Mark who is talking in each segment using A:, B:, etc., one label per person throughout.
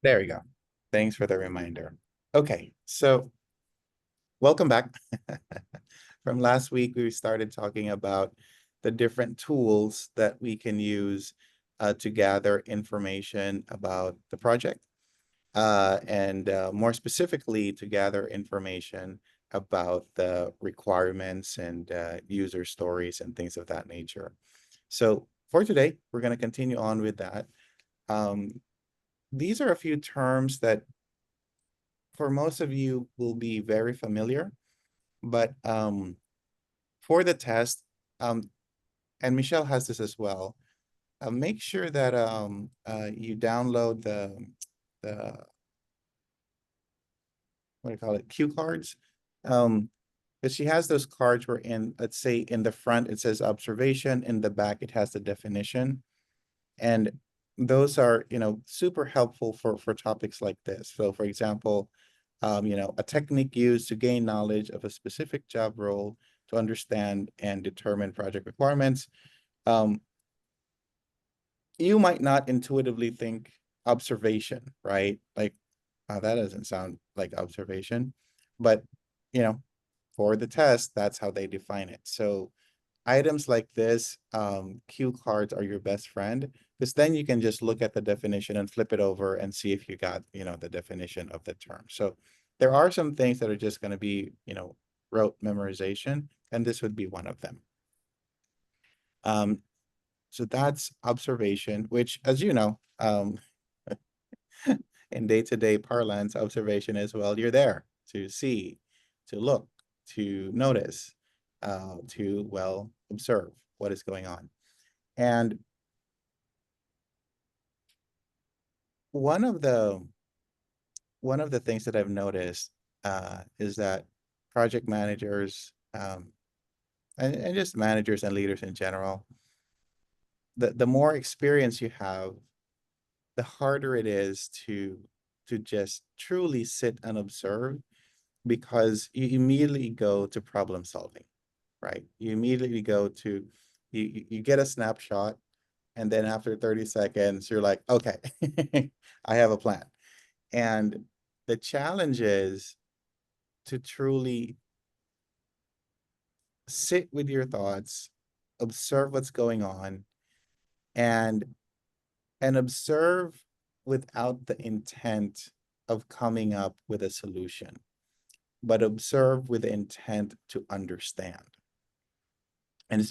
A: There we go. Thanks for the reminder. Okay, so welcome back. From last week, we started talking about the different tools that we can use to gather information about the project, and more specifically, to gather information about the requirements and user stories and things of that nature. So for today, we're going to continue on with that. Um, these are a few terms that for most of you will be very familiar, but for the test, um, and Michelle has this as well, make sure that you download the what do you call it, cue cards. Because she has those cards where in, let's say in the front it says observation, in the back it has the definition. And those are, super helpful for topics like this. So for example, a technique used to gain knowledge of a specific job role to understand and determine project requirements. Um, you might not intuitively think observation, right? Like, that doesn't sound like observation, but you know, for the test, that's how they define it. So items like this, cue cards are your best friend, because then you can just look at the definition and flip it over and see if you got, the definition of the term. So there are some things that are just going to be, rote memorization, and this would be one of them. Um, so that's observation, which, as you know, in day-to-day parlance, observation is, well, you're there to see, to look, to notice, to, well, observe what is going on. And one of the one of the things that I've noticed is that project managers, and just managers and leaders in general, the more experience you have, the harder it is to just truly sit and observe, because you immediately go to problem solving, right? You immediately go to you get a snapshot, and then after 30 seconds, you're like, okay, I have a plan. And the challenge is to truly sit with your thoughts, observe what's going on, and observe without the intent of coming up with a solution, but observe with the intent to understand. And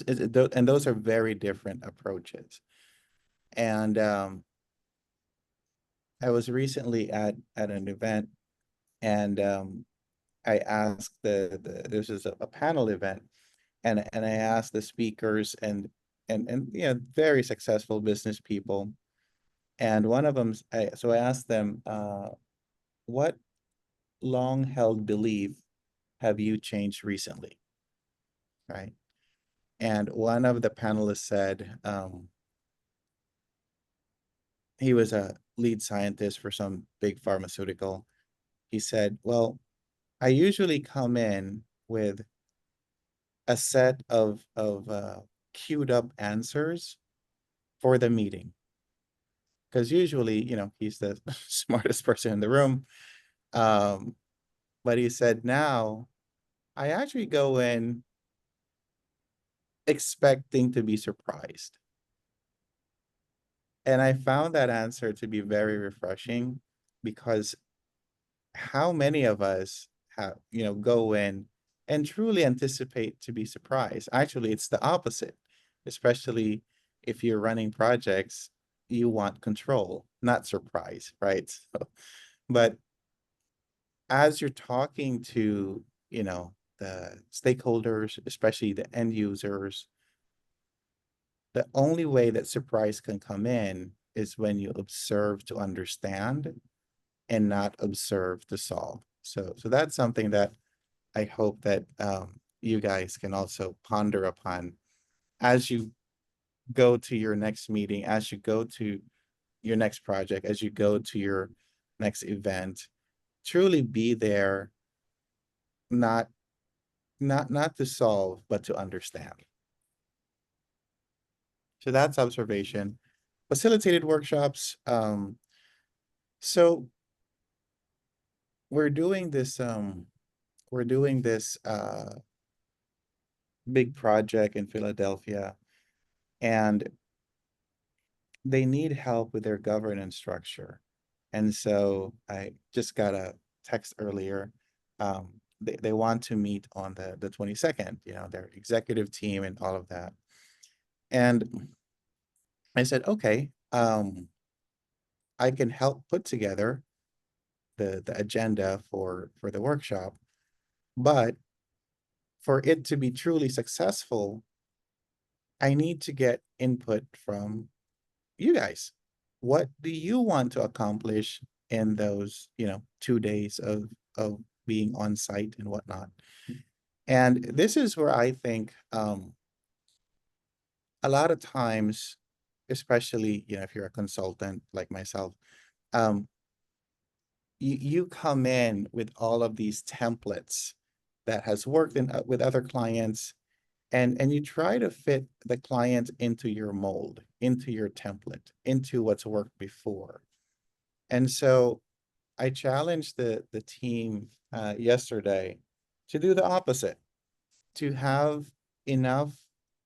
A: and those are very different approaches. And I was recently at an event, and I asked this is a panel event, and I asked the speakers, and very successful business people, and one of them, so I asked them, what long held belief have you changed recently, right? And one of the panelists said, he was a lead scientist for some big pharmaceutical. He said, well, I usually come in with a set of queued up answers for the meeting, because usually, he's the smartest person in the room. Um, but he said, now I actually go in expecting to be surprised. And I found that answer to be very refreshing, because how many of us have, go in and truly anticipate to be surprised? Actually, it's the opposite, especially if you're running projects, you want control, not surprise, right? So, but as you're talking to, the stakeholders, especially the end users, the only way that surprise can come in is when you observe to understand and not observe to solve. So that's something that I hope that you guys can also ponder upon as you go to your next meeting, as you go to your next project, as you go to your next event. Truly be there, not not to solve, but to understand. So that's observation. Facilitated workshops. So we're doing this we're doing this big project in Philadelphia, and they need help with their governance structure. And so I just got a text earlier. They want to meet on the 22nd, their executive team and all of that. And I said, okay, I can help put together the agenda for the workshop, but for it to be truly successful, I need to get input from you guys. What do you want to accomplish in those, 2 days of being on site and whatnot? And this is where I think a lot of times, especially, if you're a consultant like myself, um, you come in with all of these templates that has worked with other clients, and you try to fit the client into your mold, into your template, into what's worked before. And so I challenged the team yesterday to do the opposite, to have enough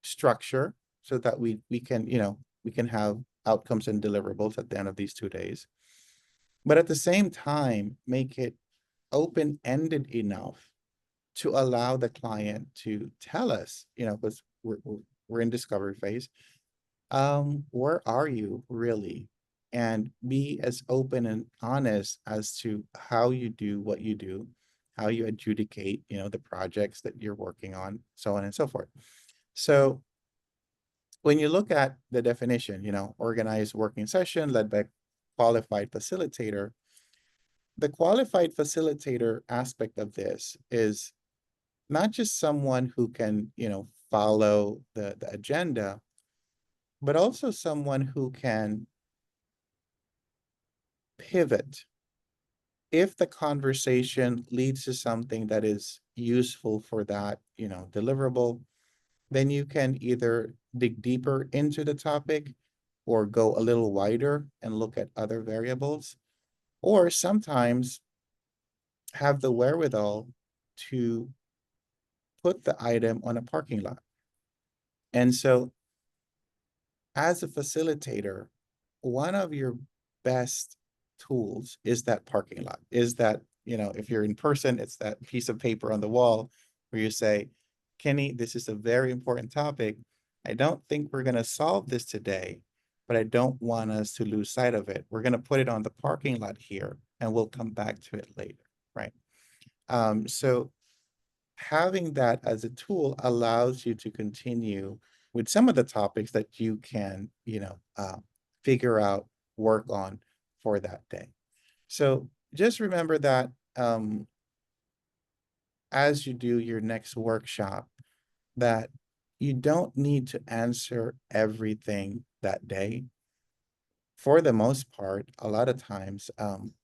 A: structure so that we can have outcomes and deliverables at the end of these 2 days, but at the same time make it open-ended enough to allow the client to tell us, because we're in discovery phase, where are you really? And be as open and honest as to how you do what you do, how you adjudicate, the projects that you're working on, so on and so forth. So when you look at the definition, organized working session led by qualified facilitator, the qualified facilitator aspect of this is not just someone who can, follow the agenda, but also someone who can pivot if the conversation leads to something that is useful for that, deliverable. Then you can either dig deeper into the topic or go a little wider and look at other variables, or sometimes have the wherewithal to put the item on a parking lot. And so as a facilitator, one of your best tools is that parking lot, is that, if you're in person, it's that piece of paper on the wall where you say, Kenny, this is a very important topic. I don't think we're going to solve this today, but I don't want us to lose sight of it. We're going to put it on the parking lot here and we'll come back to it later, right? So having that as a tool allows you to continue with some of the topics that you can, figure out, work on for that day. So just remember that as you do your next workshop, that you don't need to answer everything that day. For the most part, a lot of times,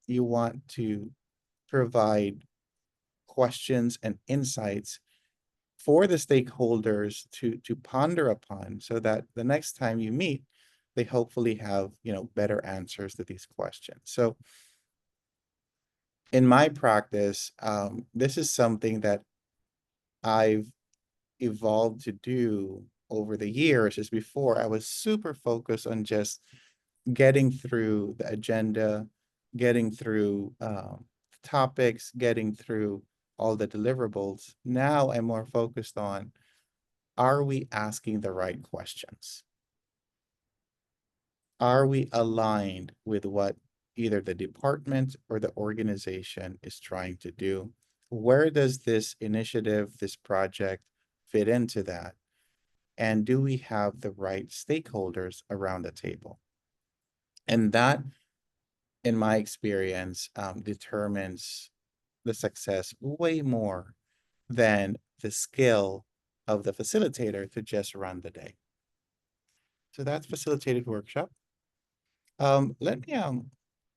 A: you want to provide questions and insights for the stakeholders to ponder upon, so that the next time you meet, they hopefully have, better answers to these questions. So in my practice, this is something that I've evolved to do over the years. Is before I was super focused on just getting through the agenda, getting through topics, getting through all the deliverables. Now I'm more focused on, are we asking the right questions? Are we aligned with what either the department or the organization is trying to do? Where does this initiative, this project fit into that? And do we have the right stakeholders around the table? And that, in my experience, determines the success way more than the skill of the facilitator to just run the day. So that's facilitated workshop. Let me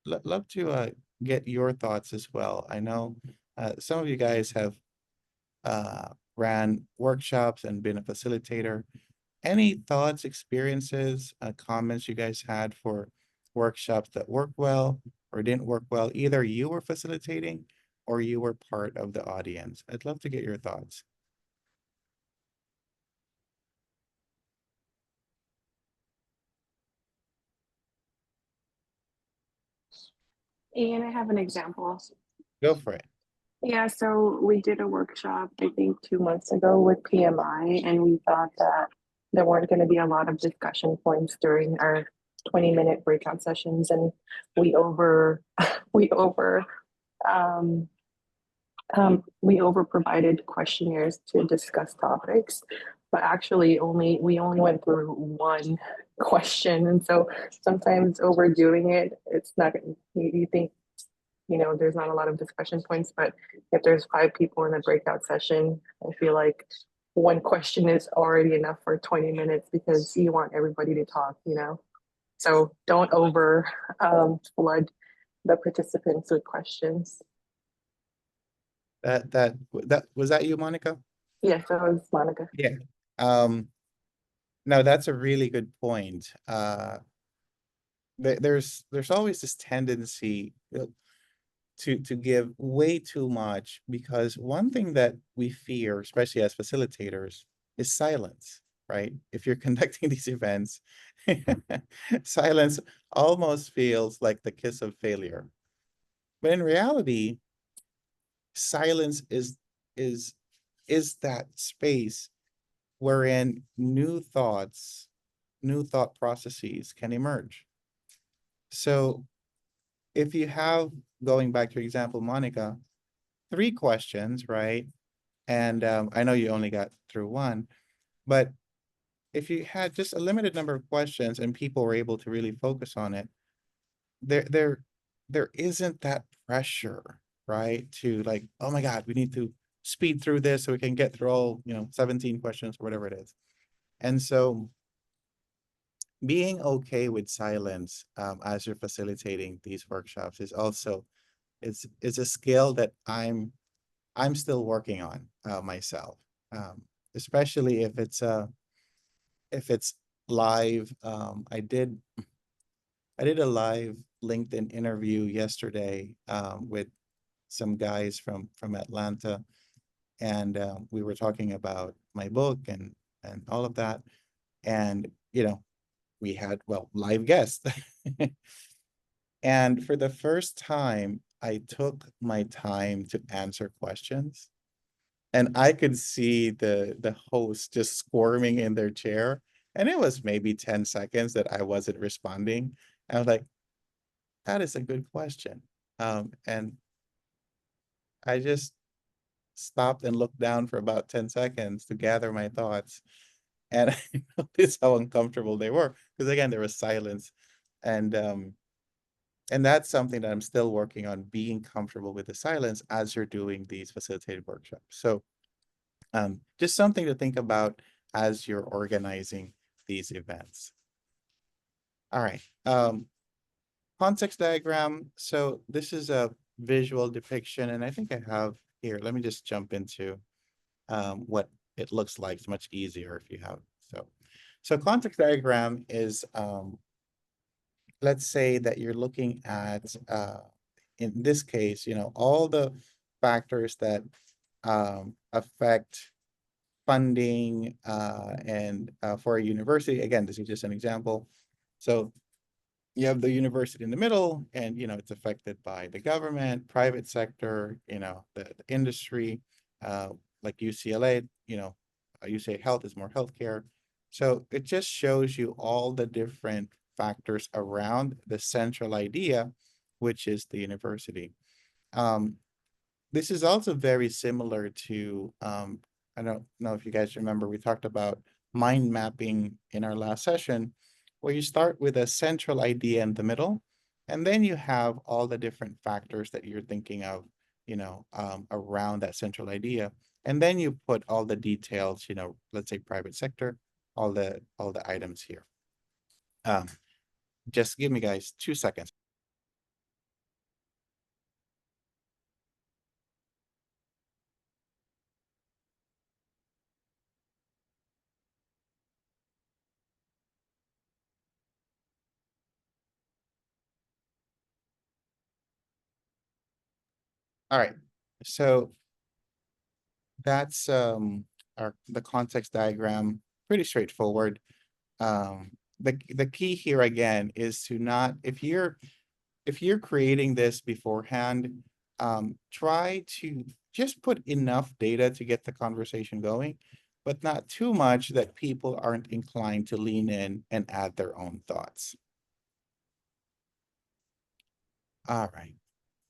A: love to get your thoughts as well. I know some of you guys have ran workshops and been a facilitator. Any thoughts, experiences, comments you guys had for workshops that work well, or didn't work well, either you were facilitating or you were part of the audience? I'd love to get your thoughts.
B: And I have an example.
A: Go for it.
B: Yeah, so we did a workshop, I think 2 months ago with PMI, and we thought that there weren't going to be a lot of discussion points during our 20-minute breakout sessions, and we over we over um, we over provided questionnaires to discuss topics, but actually only we only went through one question, and so sometimes overdoing it, it's not you think there's not a lot of discussion points, but if there's 5 people in a breakout session, I feel like one question is already enough for 20 minutes because you want everybody to talk. So don't over flood the participants with questions.
A: That was that you, Monica?
B: Yes, that was Monica.
A: Yeah. Um, no, that's a really good point. There's always this tendency to give way too much, because one thing that we fear, especially as facilitators, is silence, right? If you're conducting these events, silence almost feels like the kiss of failure. But in reality, silence is is that space wherein new thought processes can emerge. So if you have, going back to your example, Monica, 3 questions, right? And I know you only got through one, but if you had just a limited number of questions and people were able to really focus on it, there there there isn't that pressure, right? To like, oh my God, we need to speed through this so we can get through all, 17 questions or whatever it is. And so being okay with silence as you're facilitating these workshops is also is a skill that I'm still working on myself, especially if it's live. I did a live LinkedIn interview yesterday with some guys from Atlanta, and we were talking about my book and all of that, and we had, well, live guests. And for the first time, I took my time to answer questions. And I could see the host just squirming in their chair. And it was maybe 10 seconds that I wasn't responding. I was like, that is a good question. And I just stopped and looked down for about 10 seconds to gather my thoughts. And I noticed how uncomfortable they were. Because again, there was silence. And and that's something that I'm still working on, being comfortable with the silence as you're doing these facilitated workshops. So just something to think about as you're organizing these events. All right. Context diagram. So this is a visual depiction, and I think I have here. Let me just jump into what it looks like. It's much easier if you have. So context diagram is, let's say that you're looking at, in this case, all the factors that affect funding and for a university. Again, this is just an example. So you have the university in the middle, and it's affected by the government, private sector, the industry, uh, like UCLA. UCLA Health is more healthcare. So it just shows you all the different factors around the central idea, which is the university. Um, this is also very similar to, I don't know if you guys remember, we talked about mind mapping in our last session, where you start with a central idea in the middle, and then you have all the different factors that you're thinking of, around that central idea. And then you put all the details, let's say private sector, all the items here. Um, just give me, guys, 2 seconds. All right. So that's the context diagram. Pretty straightforward. The key here again is to not, if you're creating this beforehand, try to just put enough data to get the conversation going, but not too much that people aren't inclined to lean in and add their own thoughts. All right.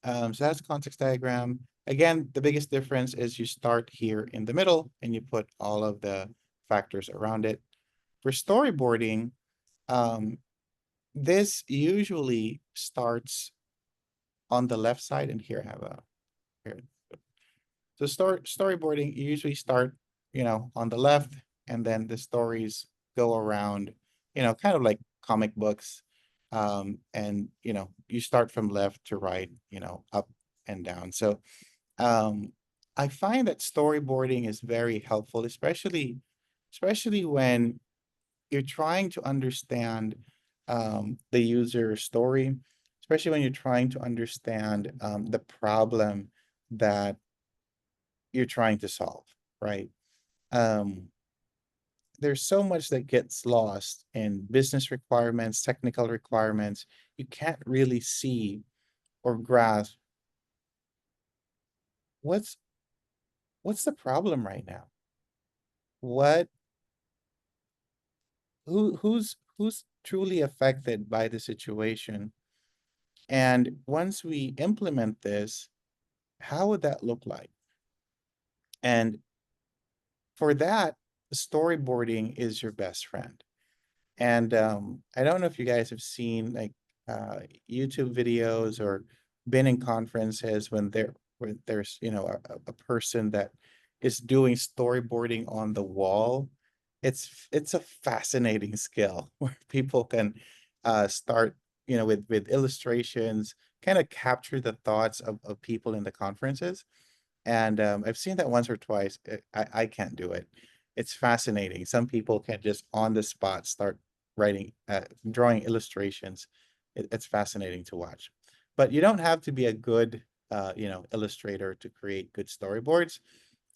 A: So that's context diagram. Again, the biggest difference is you start here in the middle and you put all of the factors around it. For storyboarding, um, this usually starts on the left side, and here I have a here. So storyboarding, you usually start, on the left, and then the stories go around, kind of like comic books. And you start from left to right, up and down. So um, I find that storyboarding is very helpful, especially when you're trying to understand the user story, especially when you're trying to understand the problem that you're trying to solve, right? Um, there's so much that gets lost in business requirements, technical requirements. You can't really see or grasp what's what's the problem right now. What who's truly affected by the situation? And once we implement this, how would that look like? And for that, storyboarding is your best friend. And I don't know if you guys have seen like uh, YouTube videos or been in conferences when where there's a person that is doing storyboarding on the wall. It's a fascinating skill where people can start with illustrations, kind of capture the thoughts of people in the conferences. And I've seen that once or twice. I can't do it. It's fascinating. Some people can just on the spot start writing, drawing illustrations. It's fascinating to watch. But you don't have to be a good, illustrator to create good storyboards.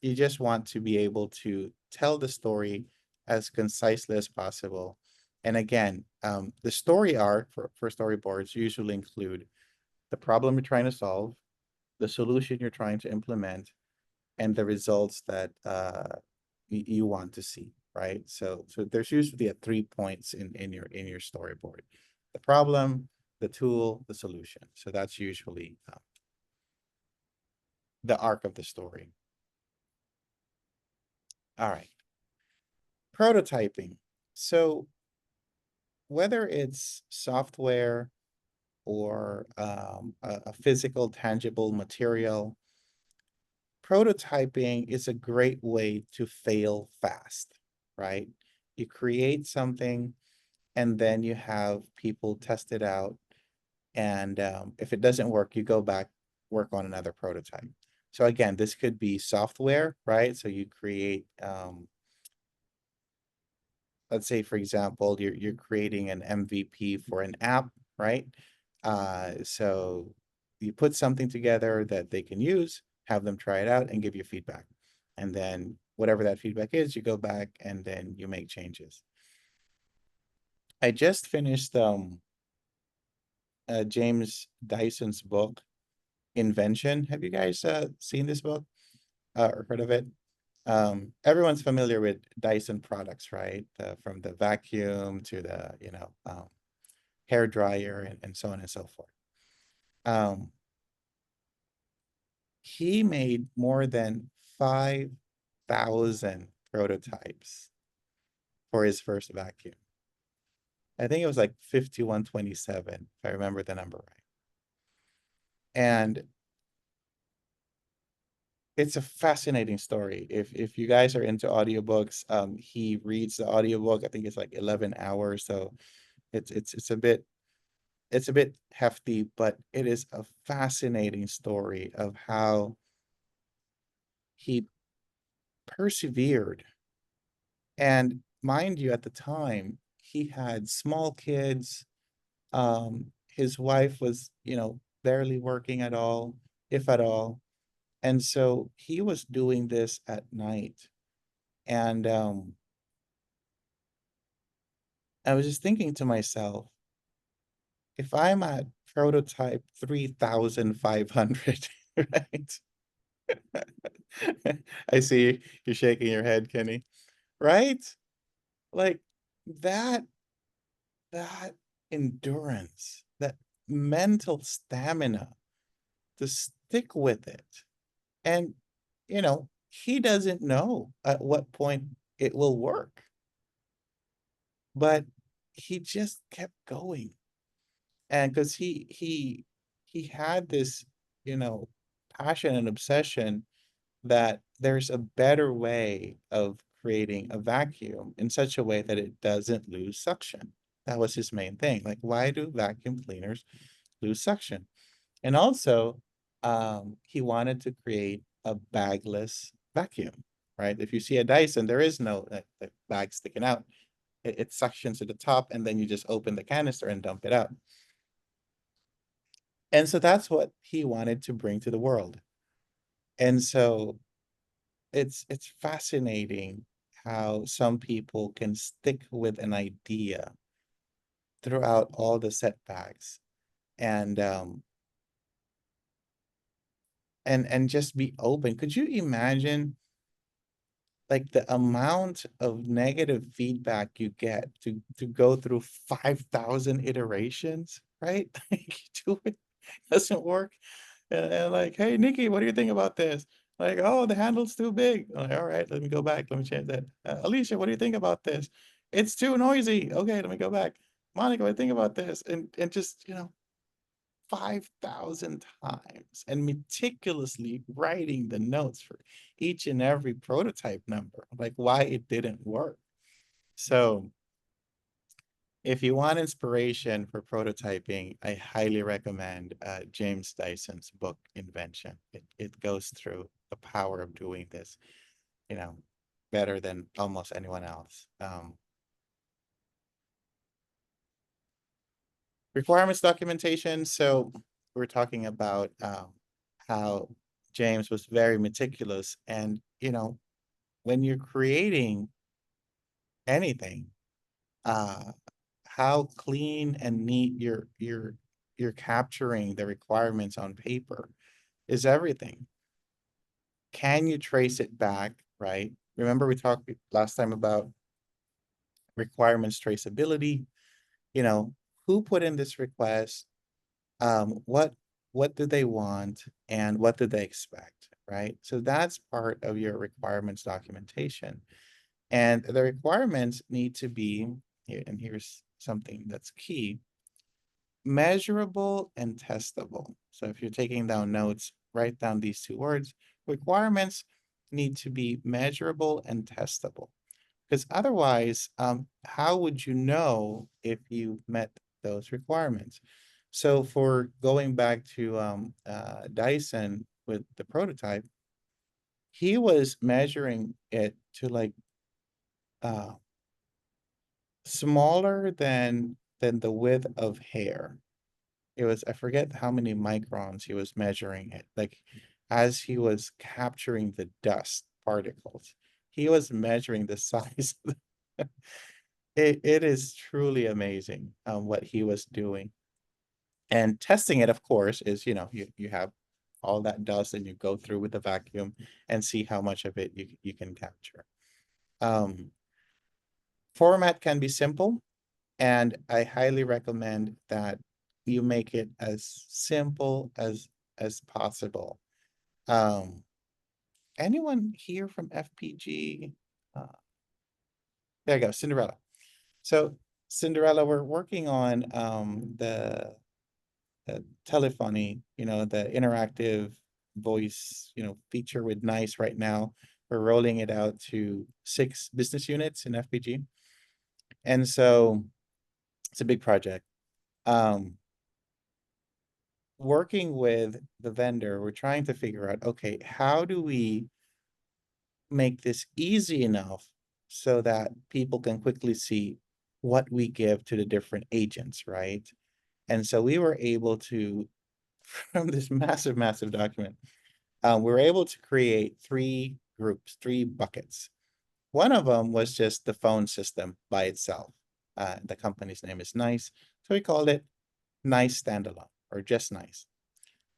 A: You just want to be able to tell the story as concisely as possible. And again, the story arc for storyboards usually include the problem you're trying to solve, the solution you're trying to implement, and the results that you want to see, right? So there's usually a 3 points in your storyboard: the problem, the tool, the solution. So that's usually the arc of the story. All right, prototyping. So whether it's software or a physical, tangible material, prototyping is a great way to fail fast, right? You create something and then you have people test it out. And if it doesn't work, you go back, work on another prototype. So again, this could be software, right? So you create, let's say, for example, you're creating an MVP for an app, right? So you put something together that they can use, have them try it out, and give you feedback. And then whatever that feedback is, you go back and then you make changes. I just finished James Dyson's book, Invention. Have you guys seen this book or heard of it? Everyone's familiar with Dyson products, right? From the vacuum to the hair dryer and so on and so forth. Um, he made more than 5,000 prototypes for his first vacuum. I think it was like 5127, if I remember the number right. And it's a fascinating story. If you guys are into audiobooks, he reads the audiobook. I think it's like 11 hours. So it's a bit hefty, but it is a fascinating story of how he persevered. And mind you, at the time, he had small kids. His wife was, barely working at all, if at all. And so he was doing this at night. And I was just thinking to myself, if I'm at prototype 3,500, right? I see you're shaking your head, Kenny, right? Like that, that endurance, that mental stamina to stick with it. And, he doesn't know at what point it will work, but he just kept going. And because he had this, you know, passion and obsession that there's a better way of creating a vacuum in such a way that it doesn't lose suction. That was his main thing. Like, why do vacuum cleaners lose suction? And also, he wanted to create a bagless vacuum, right? If you see a Dyson, there is no like bag sticking out. It suctions to the top, and then you just open the canister and dump it out. And so that's what he wanted to bring to the world. And so it's fascinating how some people can stick with an idea throughout all the setbacks and and just be open. Could you imagine like the amount of negative feedback you get to go through 5,000 iterations, right? Like you do it, doesn't work. And like, hey, Nikki, what do you think about this? Like, oh, the handle's too big. I'm like, all right, let me go back. Let me change that. Alicia, what do you think about this? It's too noisy. Okay, let me go back. Monica, what do you think about this? And just, 5,000 times and meticulously writing the notes for each and every prototype number, like why it didn't work. So if you want inspiration for prototyping, I highly recommend James Dyson's book, Invention. It goes through the power of doing this, you know, better than almost anyone else. Requirements documentation. So we're talking about how James was very meticulous. And, when you're creating anything, uh, how clean and neat you're capturing the requirements on paper is everything. Can you trace it back, right? Remember we talked last time about requirements traceability, you know, who put in this request, what do they want and what do they expect, right? So that's part of your requirements documentation. And the requirements need to be, and here's something that's key, measurable and testable. So if you're taking down notes, write down these two words. Requirements need to be measurable and testable. Because otherwise, how would you know if you met those requirements? So for going back to Dyson with the prototype, he was measuring it to like uh, smaller than the width of hair. It was, I forget how many microns he was measuring it. Like as he was capturing the dust particles, he was measuring the size. It is truly amazing what he was doing. And testing it, of course, is, you have all that dust and you go through with the vacuum and see how much of it you can capture. Um, Format can be simple, and I highly recommend that you make it as simple as possible. Um, Anyone here from FPG? Uh, there you go, Cinderella. So Cinderella, we're working on the telephony, the interactive voice, feature with NICE right now. We're rolling it out to 6 business units in FPG. And so it's a big project. Working with the vendor, we're trying to figure out, okay, how do we make this easy enough so that people can quickly see what we give to the different agents, right? And so we were able to, from this massive, massive document, we were able to create 3 groups, 3 buckets. One of them was just the phone system by itself. The company's name is Nice, so we called it Nice Standalone or just Nice.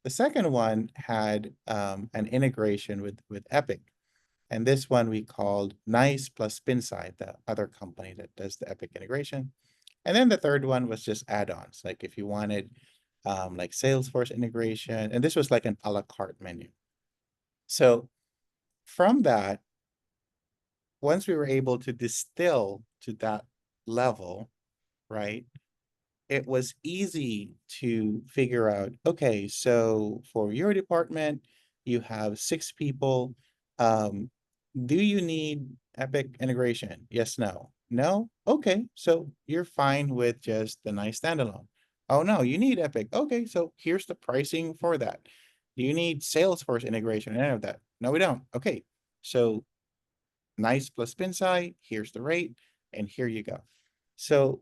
A: The second one had an integration with Epic, and this one we called Nice plus Spinside, the other company that does the Epic integration. And then the third one was just add-ons, like if you wanted like Salesforce integration, and this was like an a la carte menu. So from that, once we were able to distill to that level, right, it was easy to figure out, okay, so for your department, you have 6 people. Um, do you need Epic integration? Yes, no. No? Okay, so you're fine with just the nice standalone. Oh no, you need Epic. Okay, so here's the pricing for that. Do you need Salesforce integration and any of that? No, we don't. Okay, so nice plus Pinsai, here's the rate, and here you go. So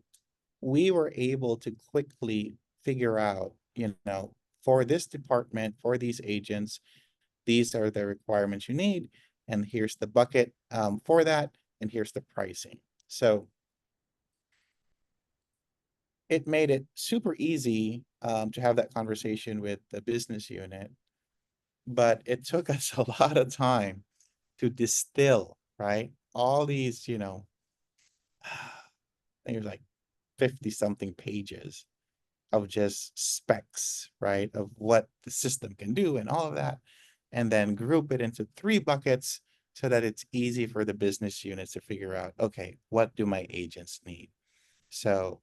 A: we were able to quickly figure out, for this department, for these agents, these are the requirements you need, and here's the bucket for that, and here's the pricing. So it made it super easy to have that conversation with the business unit, but it took us a lot of time to distill, right? All these, I think it was like 50 something pages of just specs, right? Of what the system can do and all of that, and then group it into 3 buckets so that it's easy for the business units to figure out, okay, what do my agents need? So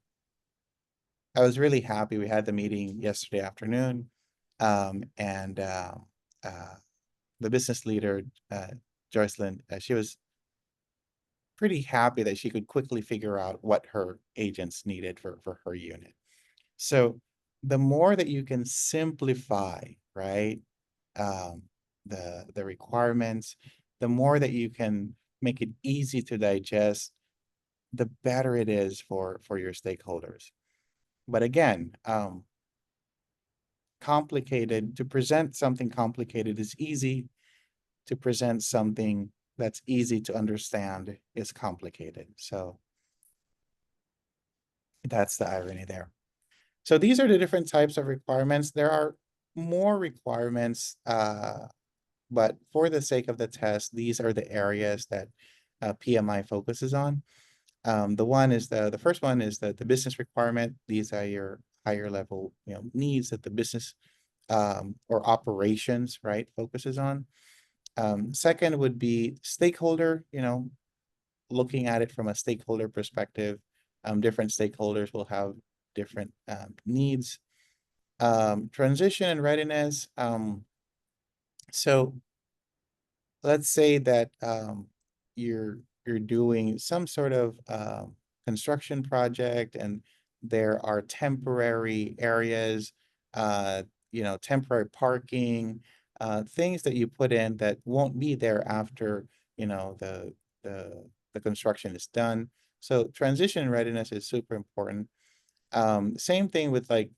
A: I was really happy. We had the meeting yesterday afternoon, and the business leader, Joycelyn, she was pretty happy that she could quickly figure out what her agents needed for her unit. So the more that you can simplify, right, um, the requirements, the more that you can make it easy to digest, the better it is for your stakeholders. But again, complicated to present something complicated is easy. To present something that's easy to understand is complicated. So that's the irony there. So these are the different types of requirements. There are more requirements, but for the sake of the test, these are the areas that PMI focuses on. The first one is the business requirement. These are your higher level, needs that the business or operations, right, focuses on. Second would be stakeholder, looking at it from a stakeholder perspective. Different stakeholders will have different needs. Transition and readiness. So let's say that you're doing some sort of construction project, and there are temporary areas, temporary parking, things that you put in that won't be there after the the construction is done. So transition readiness is super important. Same thing with like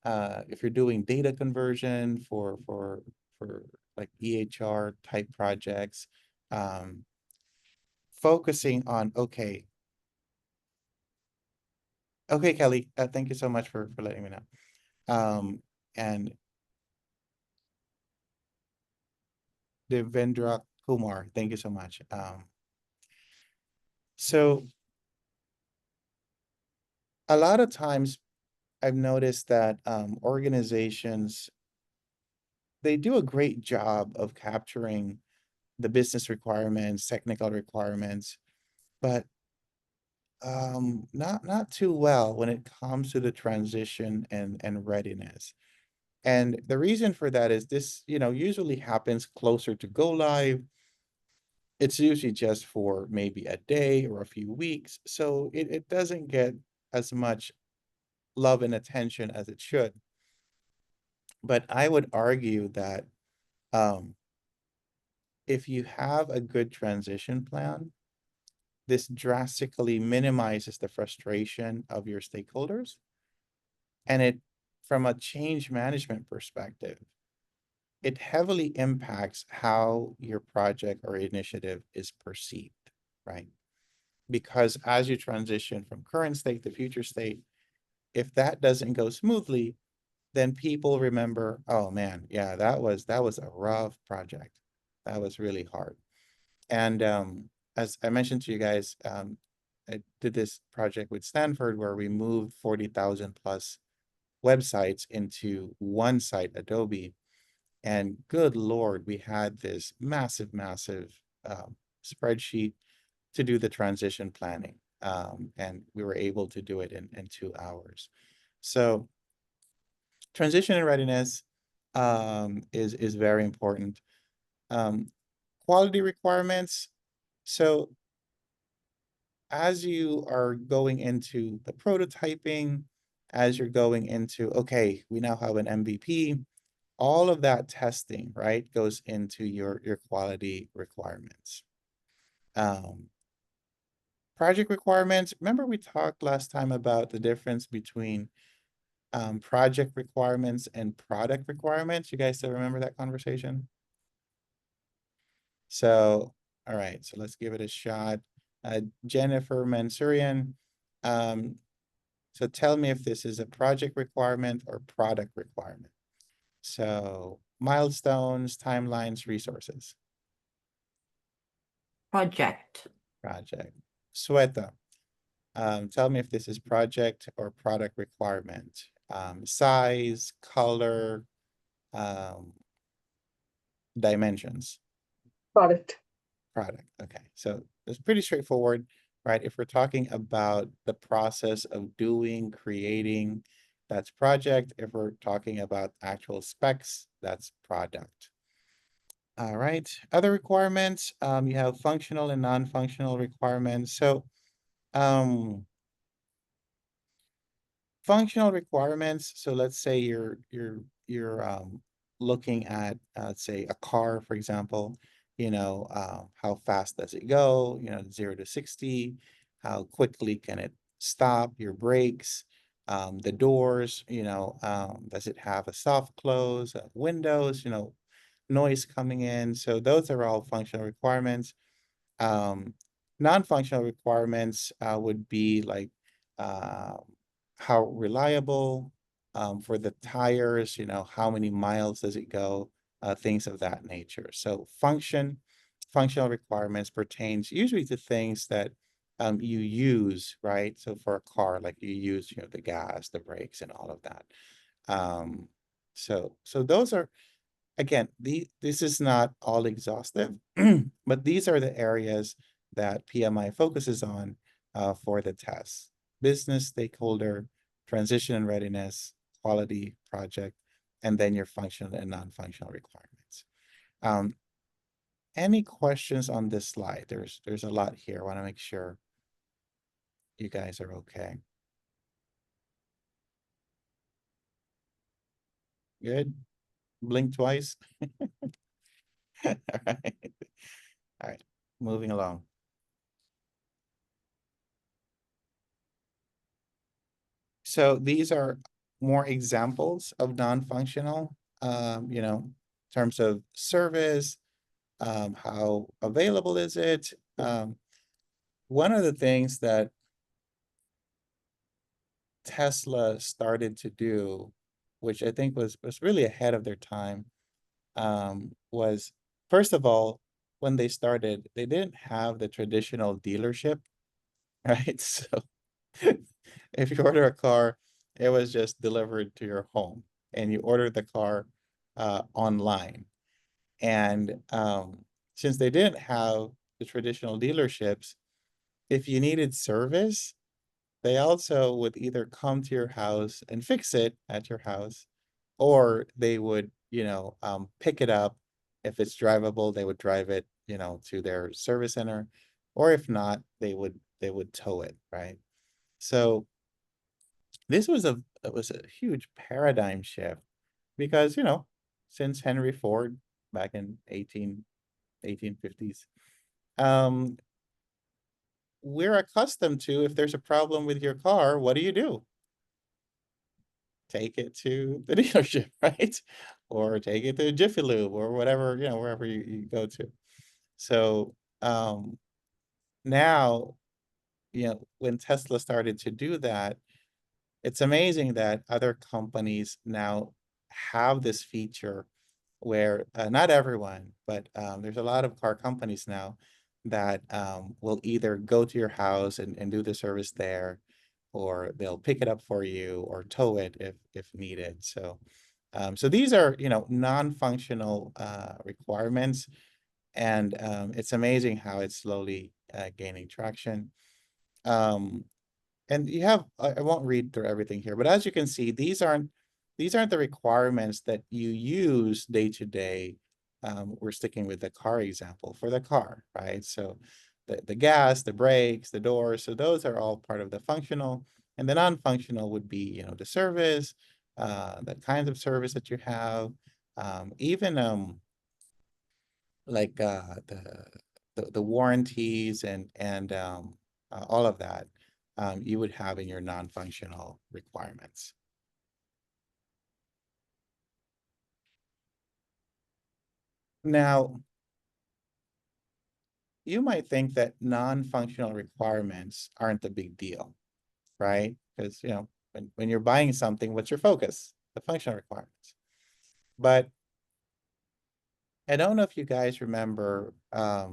A: if you're doing data conversion for like EHR type projects, um, focusing on okay, Kelly, thank you so much for letting me know. And Devendra Kumar, thank you so much. So a lot of times I've noticed that organizations, they do a great job of capturing the business requirements, technical requirements, but not too well when it comes to the transition and readiness. And the reason for that is this, usually happens closer to go live. It's usually just for maybe a day or a few weeks, so it doesn't get as much love and attention as it should. But I would argue that um, if you have a good transition plan, this drastically minimizes the frustration of your stakeholders. And it, from a change management perspective, it heavily impacts how your project or initiative is perceived, right? Because as you transition from current state to future state, if that doesn't go smoothly, then people remember, oh man, yeah, that was a rough project. That was really hard. And as I mentioned to you guys, I did this project with Stanford where we moved 40,000 plus websites into one site, Adobe. And good Lord, we had this massive, massive spreadsheet to do the transition planning. And we were able to do it in 2 hours. So transition and readiness is very important. Um, quality requirements. So as you are going into the prototyping, as you're going into, okay, we now have an MVP, all of that testing, right, goes into your quality requirements. Um, project requirements. Remember we talked last time about the difference between project requirements and product requirements. You guys still remember that conversation? So, all right, so let's give it a shot. Jennifer Mansurian, um, so tell me if this is a project requirement or product requirement. So milestones, timelines, resources,
C: Project.
A: project. Sweta, tell me if this is project or product requirement. Size, color, um, dimensions.
B: Product.
A: Product. Okay, so it's pretty straightforward, right? If we're talking about the process of doing, creating, that's project. If we're talking about actual specs, that's product. All right, other requirements, you have functional and non-functional requirements. So, functional requirements. So let's say you're looking at let's say a car, for example. How fast does it go? 0 to 60. How quickly can it stop? Your brakes, the doors. Does it have a soft close? Windows. Noise coming in. So those are all functional requirements. Um, non-functional requirements would be like uh, how reliable for the tires, how many miles does it go, things of that nature. So functional requirements pertains usually to things that you use, right? So for a car, like you use, the gas, the brakes, and all of that. So those are again, this is not all exhaustive, but these are the areas that PMI focuses on for the tests. Business stakeholder, transition and readiness, quality project, and then your functional and non-functional requirements. Um, any questions on this slide? There's a lot here. I want to make sure you guys are okay. Good. Blink twice. All right. All right. Moving along. So these are more examples of non-functional, in terms of service, how available is it? One of the things that Tesla started to do, which I think was really ahead of their time, was first of all, when they started, they didn't have the traditional dealership, right? So if you order a car, it was just delivered to your home, and you order the car online. And since they didn't have the traditional dealerships, if you needed service, they also would either come to your house and fix it at your house, or they would, pick it up. If it's drivable, they would drive it, to their service center, or if not, they would tow it, right? So this was a huge paradigm shift because, since Henry Ford back in 1850s, um, we're accustomed to, if there's a problem with your car, what do? Take it to the dealership, right? or take it to Jiffy Lube or whatever, wherever you go to. So um, now, when Tesla started to do that, it's amazing that other companies now have this feature where not everyone, but there's a lot of car companies now that will either go to your house and do the service there, or they'll pick it up for you or tow it if needed. So these are non-functional requirements, and it's amazing how it's slowly gaining traction. Um, and you have, I won't read through everything here, but as you can see, these aren't the requirements that you use day to day. We're sticking with the car example for the car, right? So the gas, the brakes, the doors, so those are all part of the functional, and the non-functional would be, the service, the kinds of service that you have, even like the warranties and all of that, you would have in your non-functional requirements. Now, you might think that non-functional requirements aren't a big deal, right? Because when you're buying something, what's your focus? The functional requirements. But I don't know if you guys remember, I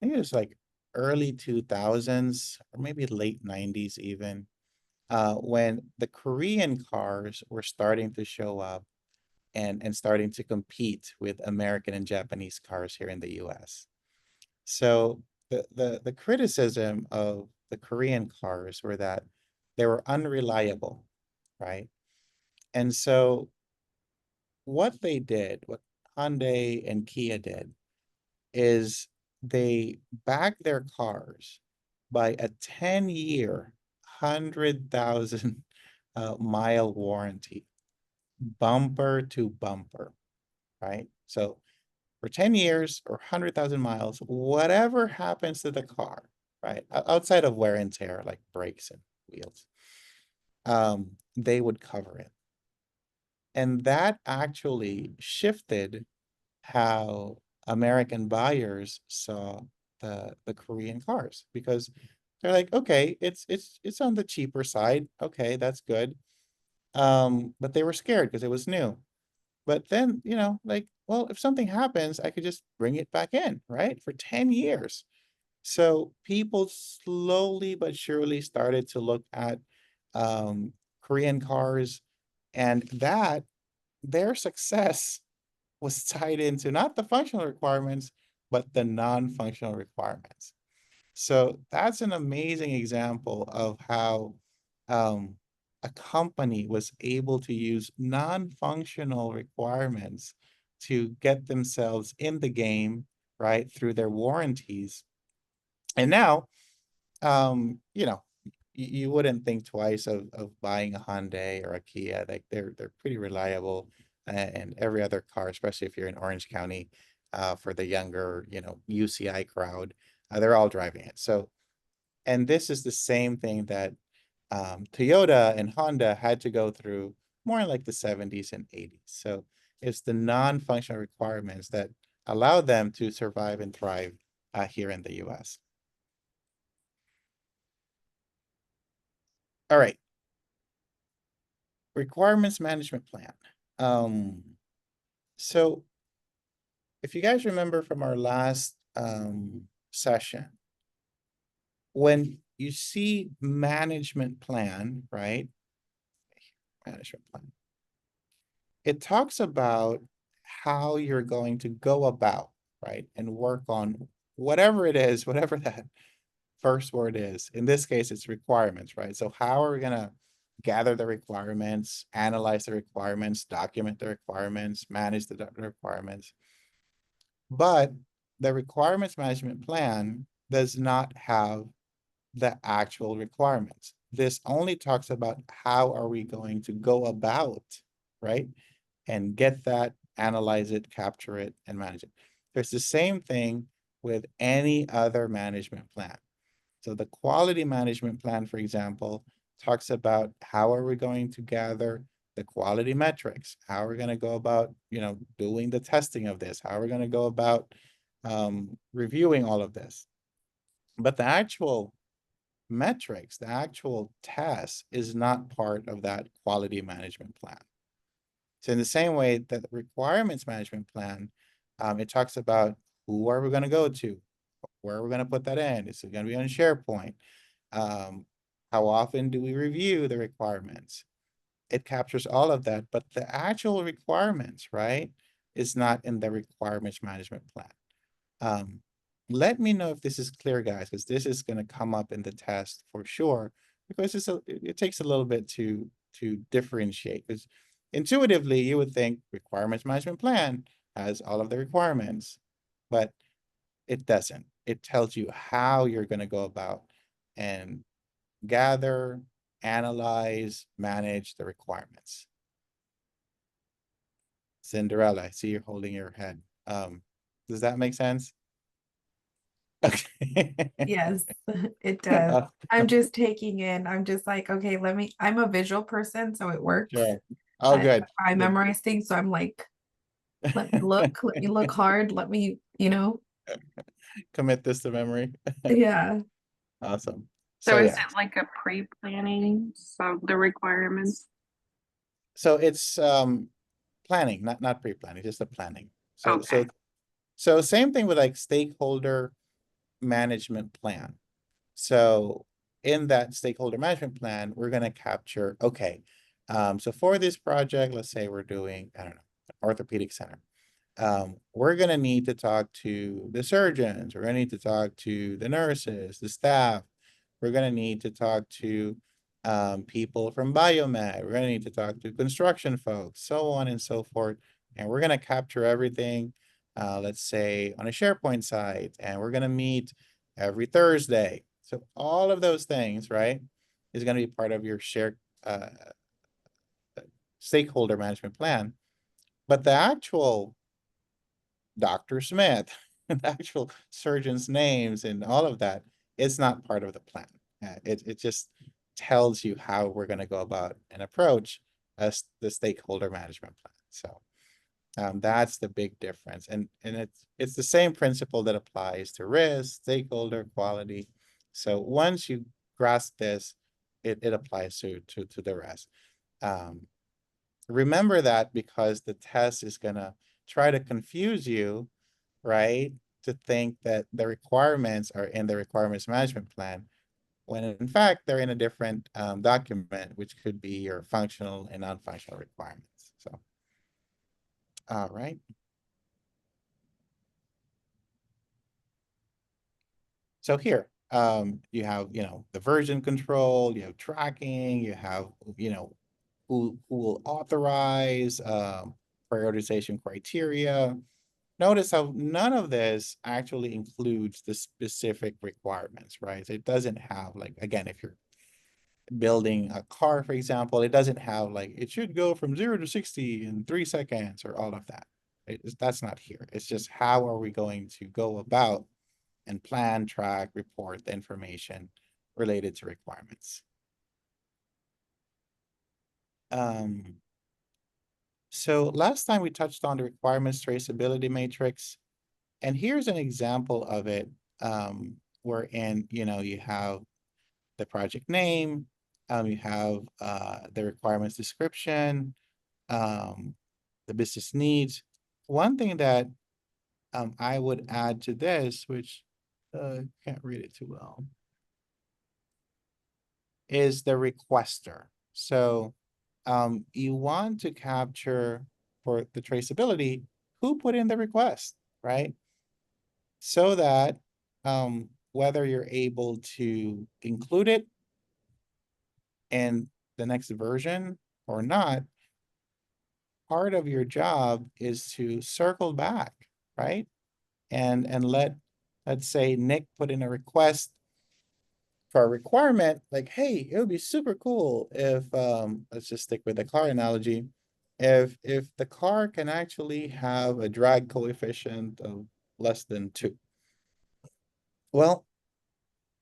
A: think it was like early 2000s or maybe late 90s even, when the Korean cars were starting to show up and starting to compete with American and Japanese cars here in the US. So the criticism of the Korean cars were that they were unreliable, right? And so what Hyundai and Kia did, is they backed their cars by a 10-year, 100,000 mile warranty, bumper to bumper, right? So for 10 years or 100,000 miles, whatever happens to the car, right? Outside of wear and tear, like brakes and wheels, they would cover it. And that actually shifted how American buyers saw the Korean cars, because they're like, okay, it's on the cheaper side. Okay, that's good. But they were scared because it was new. But then, like, well, if something happens, I could just bring it back in, right? For 10 years. So people slowly but surely started to look at um, Korean cars, and that their success was tied into not the functional requirements, but the non-functional requirements. So that's an amazing example of how um, a company was able to use non-functional requirements to get themselves in the game, right, through their warranties. And now, you wouldn't think twice of buying a Hyundai or a Kia. Like they're pretty reliable, and every other car, especially if you're in Orange County, for the younger, UCI crowd, they're all driving it. So, and this is the same thing that Toyota and Honda had to go through more in like the 70s and 80s. So it's the non-functional requirements that allow them to survive and thrive here in the US. All right, requirements management plan. Um, so if you guys remember from our last session, when you see management plan, right? Management plan. It talks about how you're going to go about, right? And work on whatever it is, whatever that first word is. In this case, it's requirements, right? So how are we going to gather the requirements, analyze the requirements, document the requirements, manage the requirements? But the requirements management plan does not have the actual requirements. This only talks about how are we going to go about, right? And get that, analyze it, capture it, and manage it. There's the same thing with any other management plan. So the quality management plan, for example, talks about how are we going to gather the quality metrics, how we're gonna go about, doing the testing of this, how we're gonna go about reviewing all of this. But the actual metrics, the actual test is not part of that quality management plan. So in the same way that the requirements management plan, it talks about who are we going to go to, where are we going to put that in? Is it going to be on SharePoint? Um, how often do we review the requirements? It captures all of that, but the actual requirements, right, is not in the requirements management plan. Um, let me know if this is clear, guys, because this is going to come up in the test for sure, because it takes a little bit to differentiate. Because intuitively, you would think requirements management plan has all of the requirements, but it doesn't. It tells you how you're going to go about and gather, analyze, manage the requirements. Cinderella, I see you're holding your head. Does that make sense? Okay.
C: Yes, it does.
A: Uh,
C: I'm just taking in, I'm just like, okay, I'm a visual person, so it works.
A: sure. Oh, good.
C: I
A: Good.
C: memorize things, so I'm like, let me look hard, let me,
A: Commit this to memory.
C: yeah.
A: Awesome.
B: So
A: So
B: is
A: yeah.
B: it like a pre-planning? So the requirements?
A: So it's planning, not pre-planning, just the planning. So
B: Okay.
A: same thing with like stakeholder management plan. So in that stakeholder management plan, we're going to capture, okay, so for this project, let's say we're doing, I don't know, an orthopedic center. We're going to need to talk to the surgeons. We're going to need to talk to the nurses, the staff. We're going to need to talk to people from biomed. We're going to need to talk to construction folks, so on and so forth. And we're going to capture everything, let's say on a SharePoint site, and we're going to meet every Thursday. So all of those things, right, is going to be part of your shared stakeholder management plan. But the actual Dr. Smith, the actual surgeon's names and all of that, it's not part of the plan. It just tells you how we're going to go about and approach as the stakeholder management plan. So that's the big difference. And it's the same principle that applies to risk, stakeholder, quality. So once you grasp this, it applies to the rest. Remember that because the test is gonna try to confuse you, right? To think that the requirements are in the requirements management plan, when in fact they're in a different document, which could be your functional and non-functional requirements. So, all right. So here, you have, the version control, you have tracking, you have, who will authorize, prioritization criteria. Notice how none of this actually includes the specific requirements, right? So it doesn't have like, again, if you're building a car, for example, it doesn't have like, it should go from 0 to 60 in 3 seconds or all of that. That's not here. It's just how are we going to go about and plan, track, report the information related to requirements. So last time we touched on the requirements traceability matrix, and here's an example of it, wherein, you have the project name, you have the requirements description, the business needs. One thing that I would add to this, which can't read it too well, is the requester. So you want to capture for the traceability who put in the request, right? So that whether you're able to include it in the next version or not, part of your job is to circle back, right? And let's say Nick put in a request for a requirement, like, hey, it would be super cool if let's just stick with the car analogy. If the car can actually have a drag coefficient of less than 2. Well,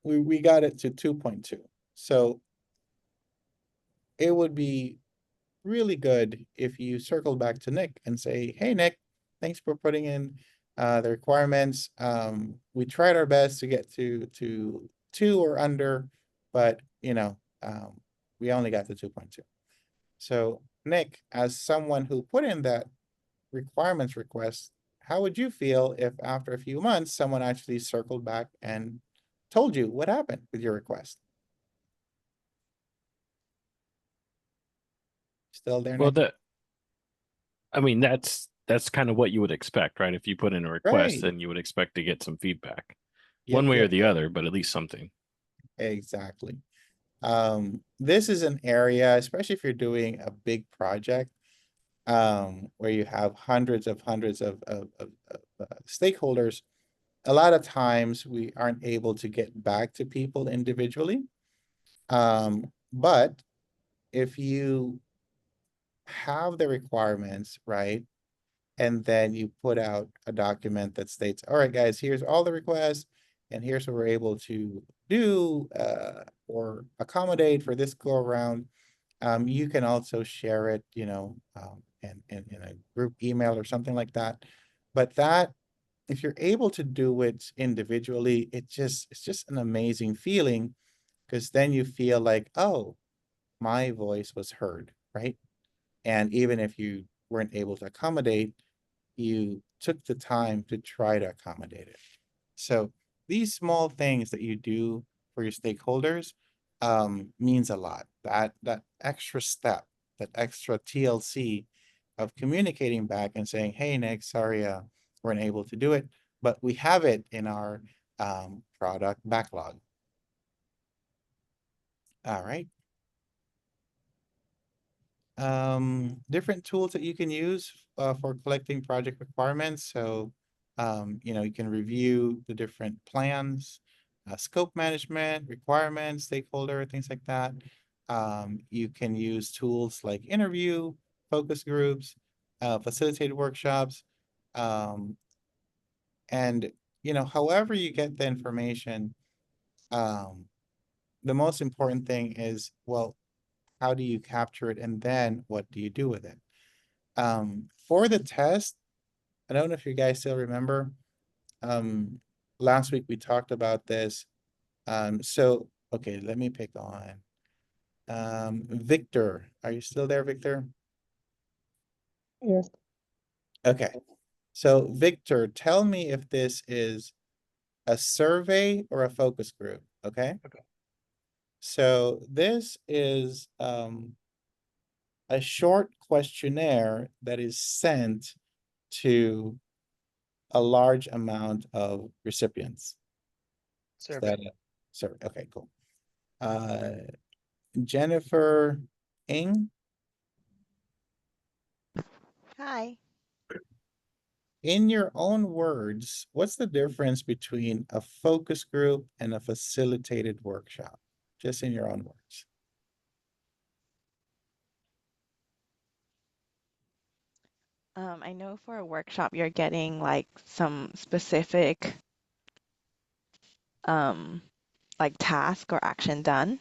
A: we got it to 2.2. So it would be really good if you circle back to Nick and say, hey, Nick, thanks for putting in the requirements. We tried our best to get to 2 or under, but we only got to 2.2. So Nick, as someone who put in that requirements request, how would you feel if after a few months, someone actually circled back and told you what happened with your request? Still there,
D: Well,
A: Nick?
D: I mean, that's kind of what you would expect, right? If you put in a request,
A: Right.
D: then you would expect to get some feedback,
A: Yep,
D: one way or
A: yep,
D: the
A: yep.
D: other, but at least something.
A: Exactly. This is an area, especially if you're doing a big project, where you have hundreds of stakeholders. A lot of times we aren't able to get back to people individually. But if you have the requirements, right? And then you put out a document that states, all right, guys, here's all the requests, and here's what we're able to do or accommodate for this go around. You can also share it, in a group email or something like that. But that, if you're able to do it individually, it's just an amazing feeling, because then you feel like, oh, my voice was heard, right? And even if you weren't able to accommodate, you took the time to try to accommodate it. So these small things that you do for your stakeholders means a lot. That extra step, that extra TLC of communicating back and saying, hey, Nick, sorry, weren't able to do it, but we have it in our product backlog. All right. Different tools that you can use for collecting project requirements. So, you can review the different plans, scope management, requirements, stakeholder, things like that. You can use tools like interview, focus groups, facilitated workshops, um, and however you get the information. Um, the most important thing is, well, how do you capture it, and then what do you do with it? For the test, I don't know if you guys still remember. Last week we talked about this. So okay, let me pick on Victor. Are you still there, Victor?
B: Yes.
A: Okay. So Victor, tell me if this is a survey or a focus group, okay?
D: Okay.
A: So this is a short questionnaire that is sent to a large amount of recipients. Is
E: Survey.
A: that it? Sorry. Okay, cool. Jennifer Ing,
E: Hi.
A: in your own words, what's the difference between a focus group and a facilitated workshop? Just in your own words.
E: I know for a workshop you're getting like some specific um like task or action done.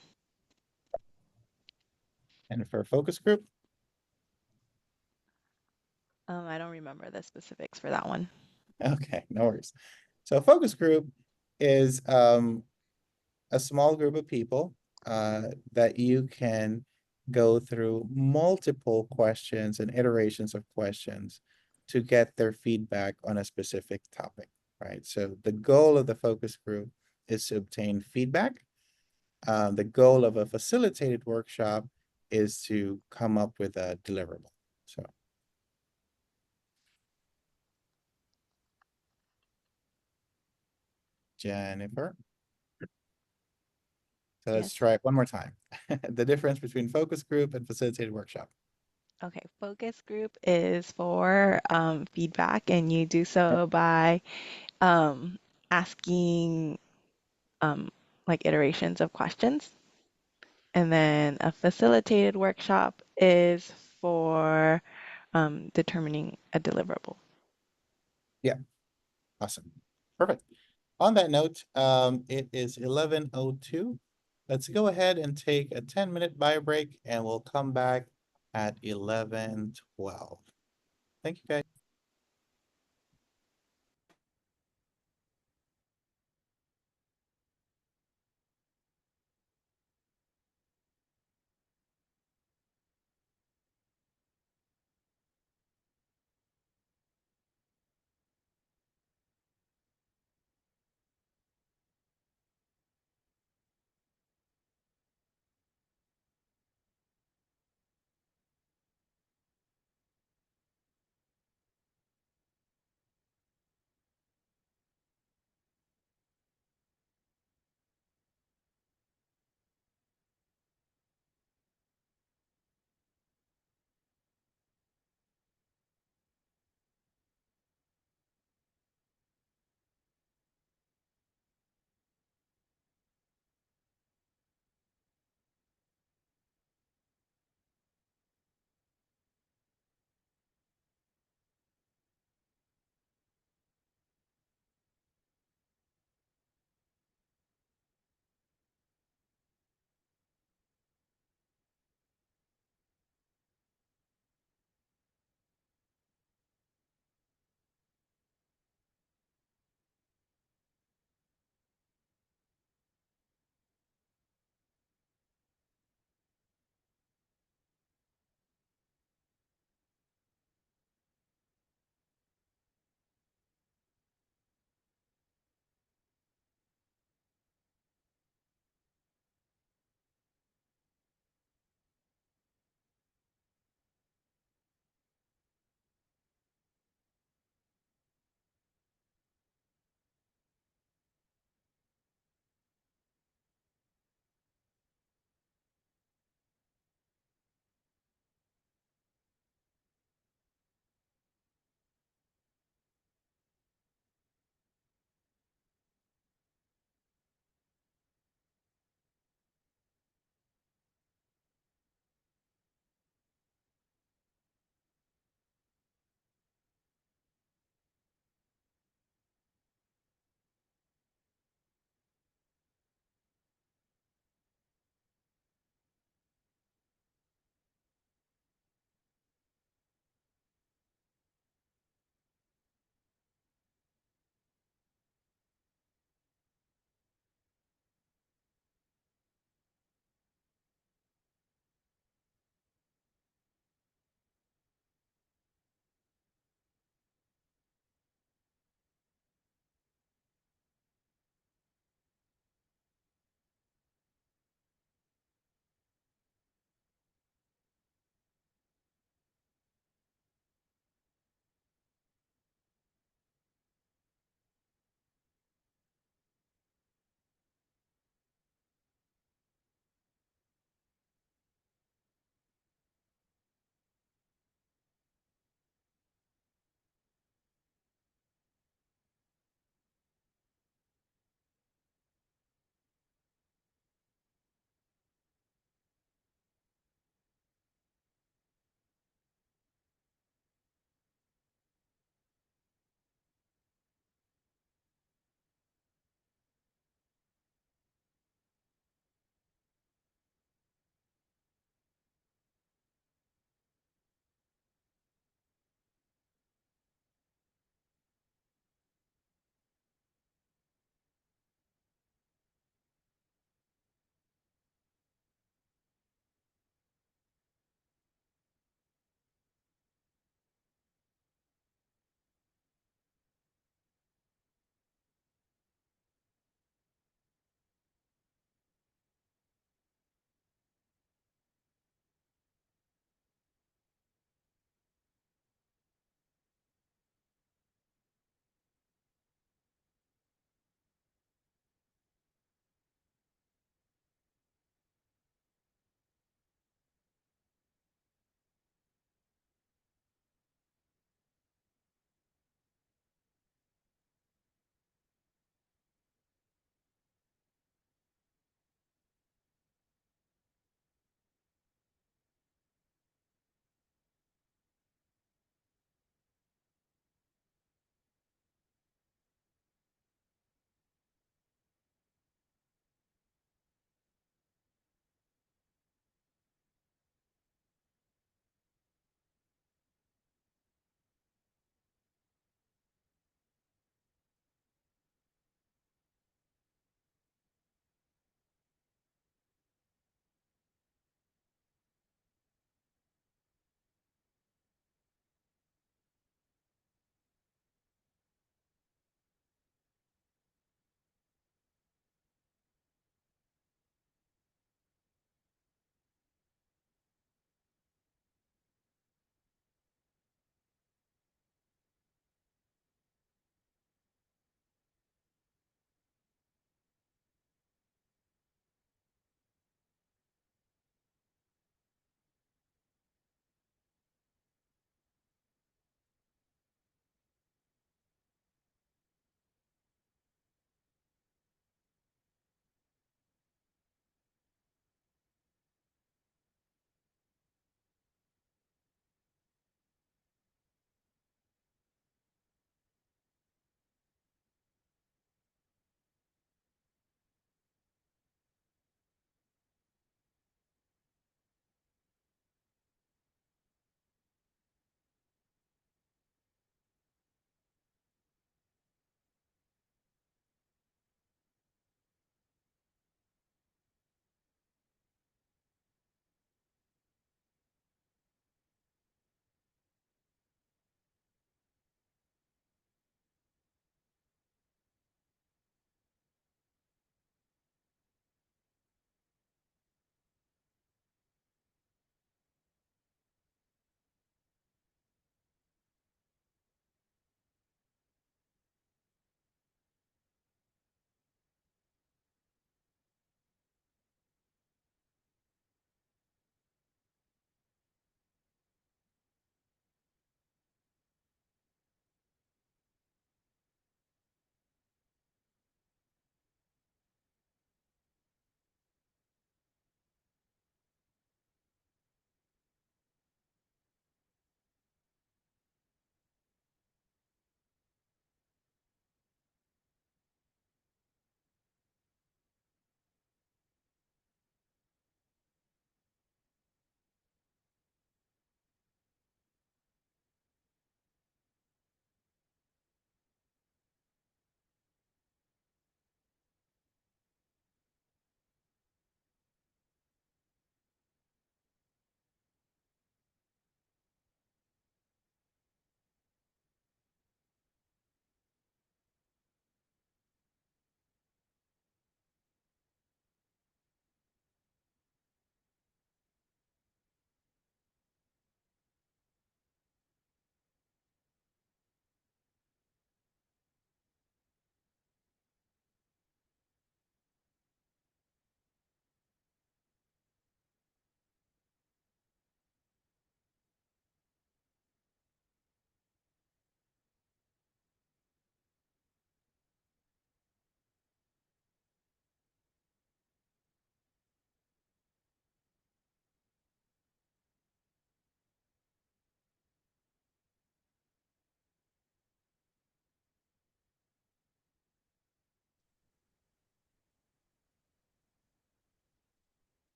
A: And for a focus group,
E: I don't remember the specifics for that one.
A: okay, no worries. So a focus group is a small group of people that you can go through multiple questions and iterations of questions to get their feedback on a specific topic, right? So the goal of the focus group is to obtain feedback. The goal of a facilitated workshop is to come up with a deliverable. So Jennifer. So let's
E: Yes.
A: try it one more time. The difference between focus group and facilitated workshop.
E: Okay, focus group is for feedback, and you do so by um, asking like iterations of questions. And then a facilitated workshop is for determining a deliverable.
A: Yeah, awesome. Perfect. On that note, it is 11:02. Let's go ahead and take a 10-minute bio break, and we'll come back at 11:12. Thank you, guys.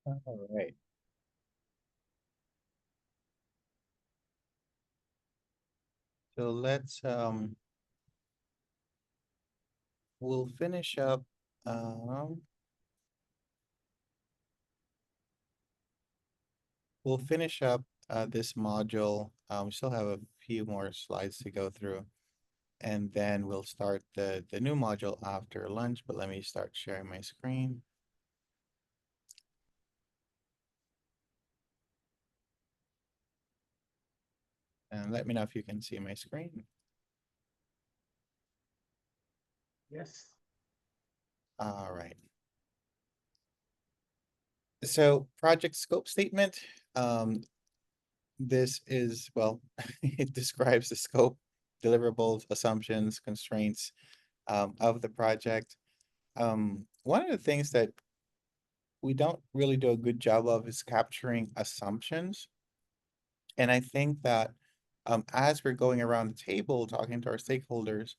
A: All right. So we'll finish up, um, this module. We still have a few more slides to go through, and then we'll start the new module after lunch, but let me start sharing my screen. And let me know if you can see my screen.
F: Yes.
A: All right. So project scope statement, this is, well, it describes the scope, deliverables, assumptions, constraints of the project. One of the things that we don't really do a good job of is capturing assumptions. And I think that as we're going around the table talking to our stakeholders,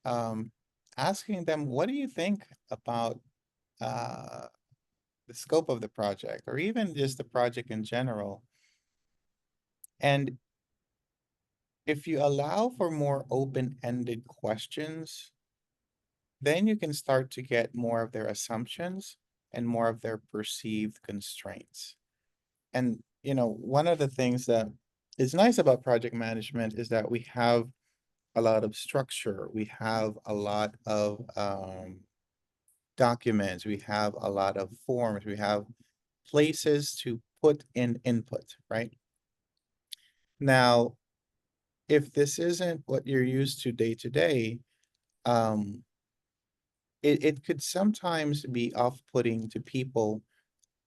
A: um, asking them, what do you think about uh, the scope of the project, or even just the project in general? And if you allow for more open-ended questions, then you can start to get more of their assumptions and more of their perceived constraints. And, one of the things that is nice about project management is that we have a lot of structure, we have a lot of documents, we have a lot of forms, we have places to put in input, right? Now, if this isn't what you're used to day, um, it could sometimes be off-putting to people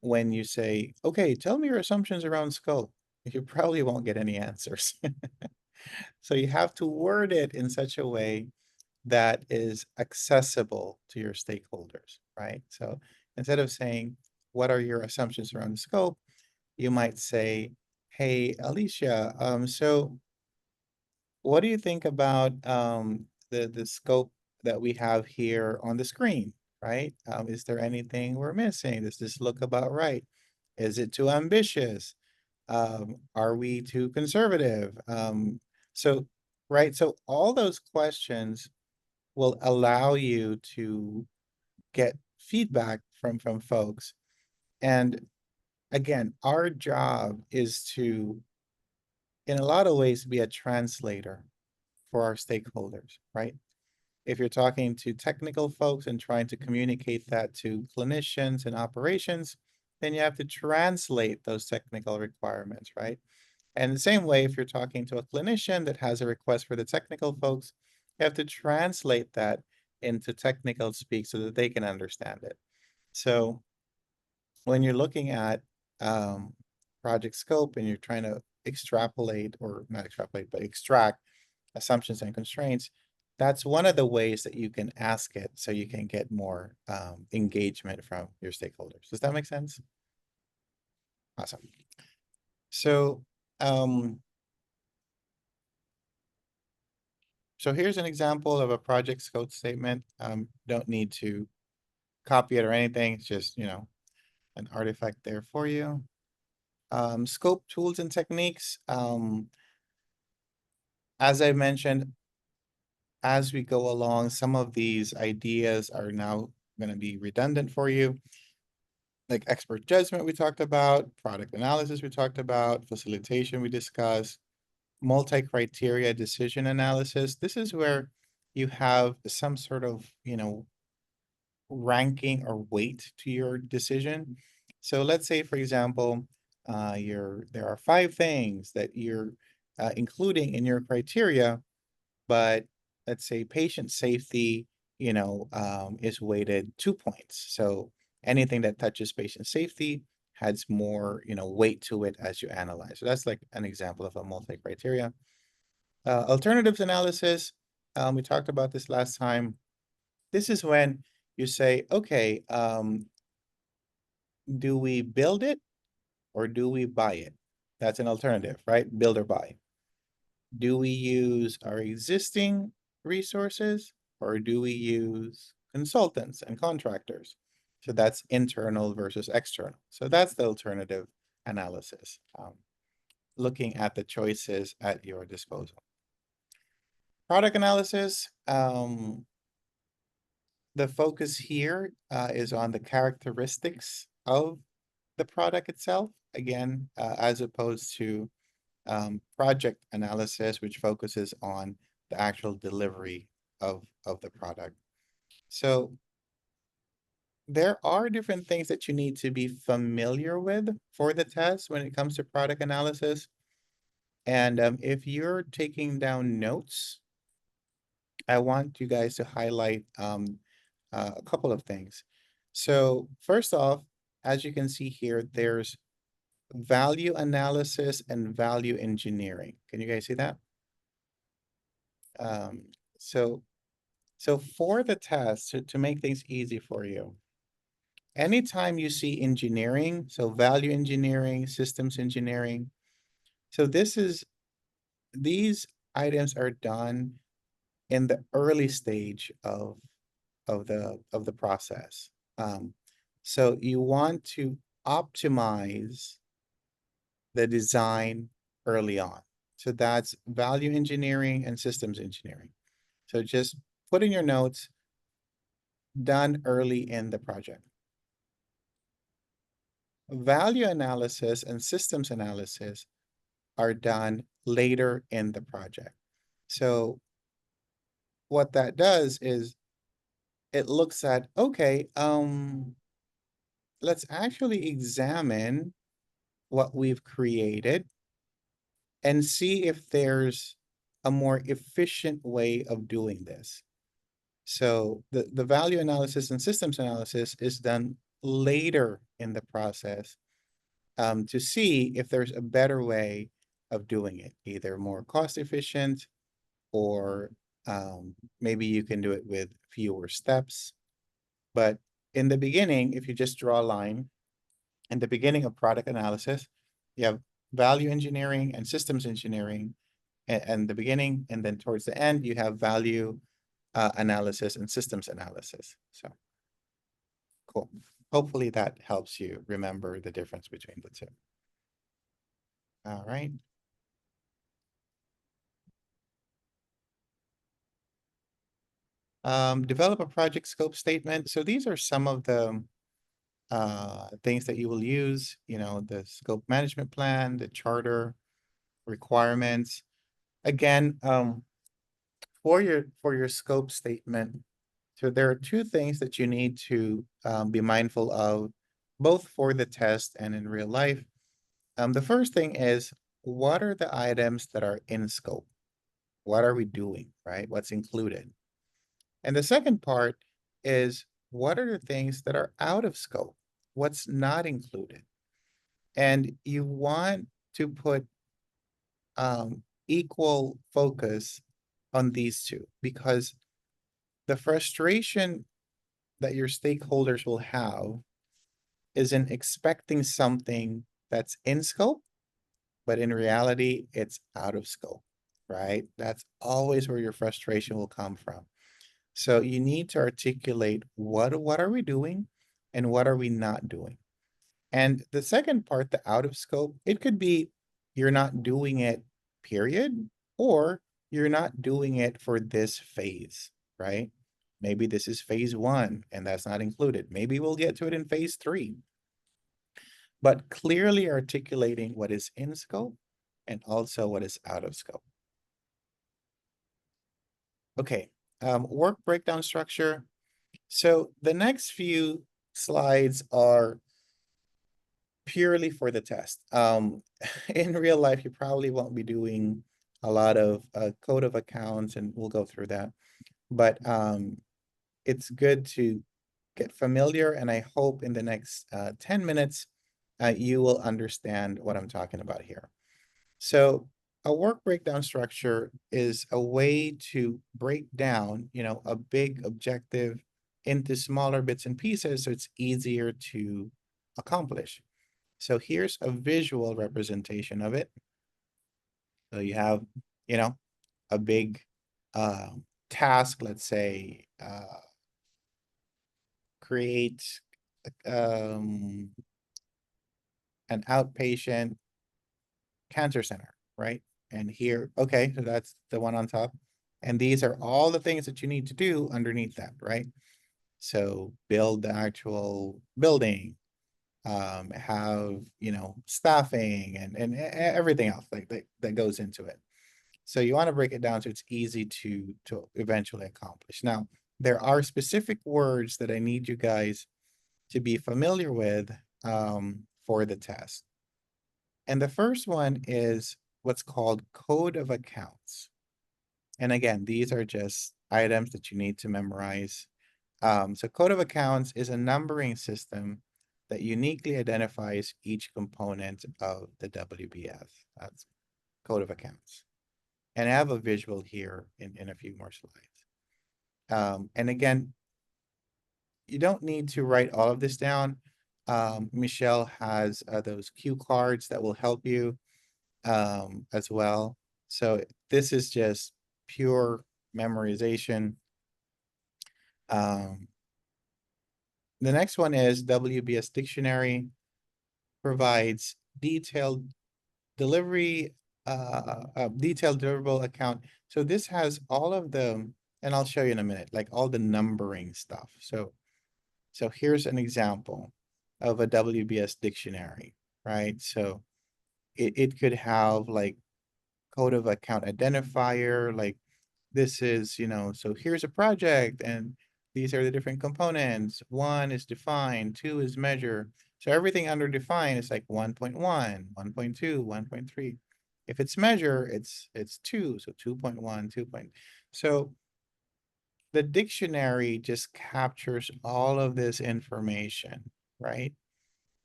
A: when you say, okay, tell me your assumptions around scope. You probably won't get any answers. So you have to word it in such a way that is accessible to your stakeholders, right? So instead of saying, what are your assumptions around the scope? You might say, hey, Alicia, so what do you think about the scope that we have here on the screen, right? Is there anything we're missing? Does this look about right? Is it too ambitious? Are we too conservative? So, right, so all those questions will allow you to get feedback from folks. And again, our job is to, in a lot of ways, be a translator for our stakeholders, right? If you're talking to technical folks and trying to communicate that to clinicians and operations, then you have to translate those technical requirements, right? And the same way, if you're talking to a clinician that has a request for the technical folks, you have to translate that into technical speak so that they can understand it. So when you're looking at project scope and you're trying to extrapolate, or not extrapolate, but extract assumptions and constraints, that's one of the ways that you can ask it so you can get more engagement from your stakeholders. Does that make sense? Awesome. So, so here's an example of a project scope statement. Don't need to copy it or anything. It's just, an artifact there for you. Scope tools and techniques. As I mentioned, as we go along, some of these ideas are now going to be redundant for you. Like expert judgment we talked about, product analysis we talked about, facilitation we discussed, multi-criteria decision analysis. This is where you have some sort of, ranking or weight to your decision. So let's say, for example, there are 5 things that you're including in your criteria, but let's say patient safety, is weighted 2 points. So anything that touches patient safety has more, weight to it as you analyze. So that's like an example of a multi-criteria. Alternatives analysis, we talked about this last time. This is when you say, okay, do we build it or do we buy it? That's an alternative, right? Build or buy. Do we use our existing resources or do we use consultants and contractors? So that's internal versus external. So that's the alternative analysis, looking at the choices at your disposal. Product analysis, the focus here is on the characteristics of the product itself, again, as opposed to project analysis, which focuses on the actual delivery of the product. So there are different things that you need to be familiar with for the test when it comes to product analysis. And if you're taking down notes, I want you guys to highlight a couple of things. So first off, as you can see here, there's value analysis and value engineering. Can you guys see that? Um, so for the test, to make things easy for you, anytime you see engineering, so value engineering, systems engineering, so these items are done in the early stage of the process. So you want to optimize the design early on. So that's value engineering and systems engineering. So just put in your notes, done early in the project. Value analysis and systems analysis are done later in the project. So what that does is it looks at, okay, let's actually examine what we've created and see if there's a more efficient way of doing this. So the value analysis and systems analysis is done later in the process to see if there's a better way of doing it, either more cost efficient or maybe you can do it with fewer steps. But in the beginning, if you just draw a line, in the beginning of product analysis, you have value engineering and systems engineering and the beginning, and then towards the end, you have value analysis and systems analysis. So cool. Hopefully that helps you remember the difference between the two. All right. Develop a project scope statement. So these are some of the things that you will use, the scope management plan, the charter, requirements. Again, for your scope statement, so there are two things that you need to be mindful of, both for the test and in real life. The first thing is, what are the items that are in scope? What are we doing, right? What's included? And the second part is, what are the things that are out of scope? What's not included? And you want to put equal focus on these two, because the frustration that your stakeholders will have is in expecting something that's in scope, but in reality, it's out of scope, right? That's always where your frustration will come from. So you need to articulate what are we doing and what are we not doing. And the second part, the out of scope, it could be you're not doing it, period, or you're not doing it for this phase, right? Maybe this is phase 1 and that's not included. Maybe we'll get to it in phase 3. But clearly articulating what is in scope and also what is out of scope. Okay, work breakdown structure. So the next few slides are purely for the test. In real life, you probably won't be doing a lot of code of accounts, and we'll go through that. But it's good to get familiar, and I hope in the next 10 minutes, you will understand what I'm talking about here. So a work breakdown structure is a way to break down, a big objective into smaller bits and pieces so it's easier to accomplish. So here's a visual representation of it. So you have, a big task, let's say, create um, an outpatient cancer center, right? And here, okay, so that's the one on top. And these are all the things that you need to do underneath that, right? So build the actual building, have, staffing and everything else that goes into it. So you want to break it down so it's easy to eventually accomplish. Now, there are specific words that I need you guys to be familiar with for the test. And the first one is what's called code of accounts. And again, these are just items that you need to memorize. So code of accounts is a numbering system that uniquely identifies each component of the WBS. That's code of accounts. And I have a visual here in a few more slides. And again, you don't need to write all of this down. Michelle has those cue cards that will help you as well. So this is just pure memorization. The next one is WBS Dictionary provides detailed delivery, detailed deliverable account. So this has all of the, and I'll show you in a minute, like all the numbering stuff. So here's an example of a WBS dictionary, right? So it could have like code of account identifier, like this is, so here's a project and these are the different components. One is define, two is measure. So everything under define is like 1.1, 1.2, 1.3. If it's measure, it's two, so 2.1, 2. So the dictionary just captures all of this information, right?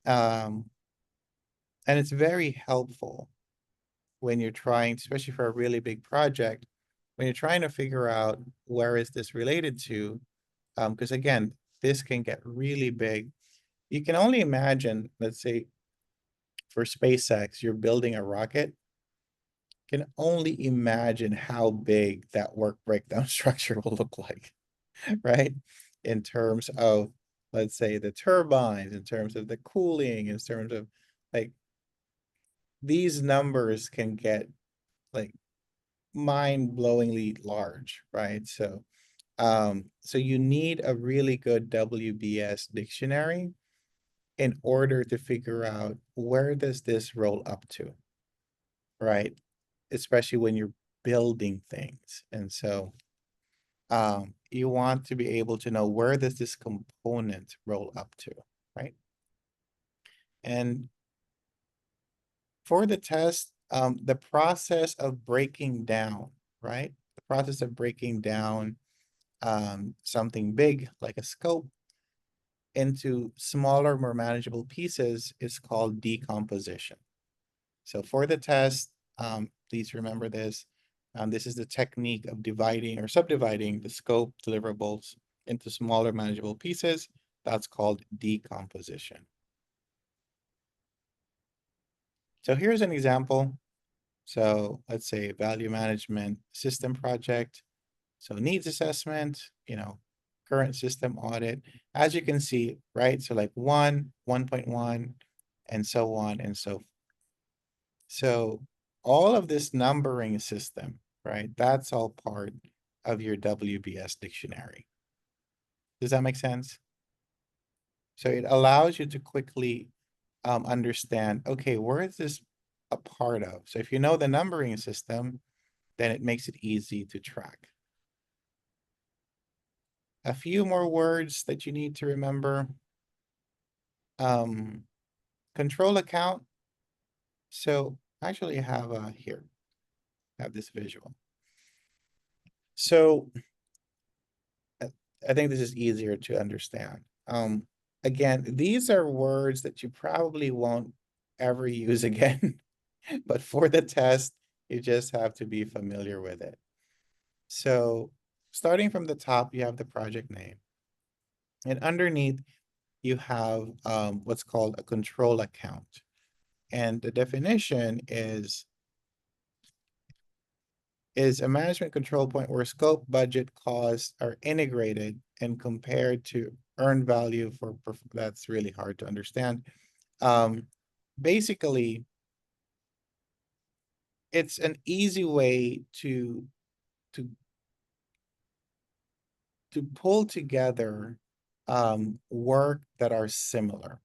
A: And it's very helpful when you're trying, especially for a really big project, when you're trying to figure out where is this related to, because again, this can get really big. You can only imagine, let's say for SpaceX, you're building a rocket, can only imagine how big that work breakdown structure will look like, right? In terms of, let's say, the turbines, in terms of the cooling, in terms of like, these numbers can get like mind-blowingly large, right? So you need a really good WBS dictionary in order to figure out where does this roll up to, right? Especially when you're building things. And so you want to be able to know where does this component roll up to, right? And for the test, the process of breaking down, right? The process of breaking down something big like a scope into smaller, more manageable pieces is called decomposition. So for the test, please remember this. This is the technique of dividing or subdividing the scope deliverables into smaller, manageable pieces. That's called decomposition. So here's an example. So let's say value management system project. So needs assessment, current system audit. As you can see, right? So like 1.1, and so on and so forth. So all of this numbering system, right? That's all part of your WBS dictionary. Does that make sense? So it allows you to quickly understand, okay, where is this a part of? So if you know the numbering system, then it makes it easy to track. A few more words that you need to remember. Control account. So actually have here, have this visual. So I think this is easier to understand. Again, these are words that you probably won't ever use again, but for the test, you just have to be familiar with it. So starting from the top, you have the project name. And underneath, you have what's called a control account. And the definition is a management control point where scope, budget, costs are integrated and compared to earned value for, that's really hard to understand. Basically, it's an easy way to to pull together work that are similar.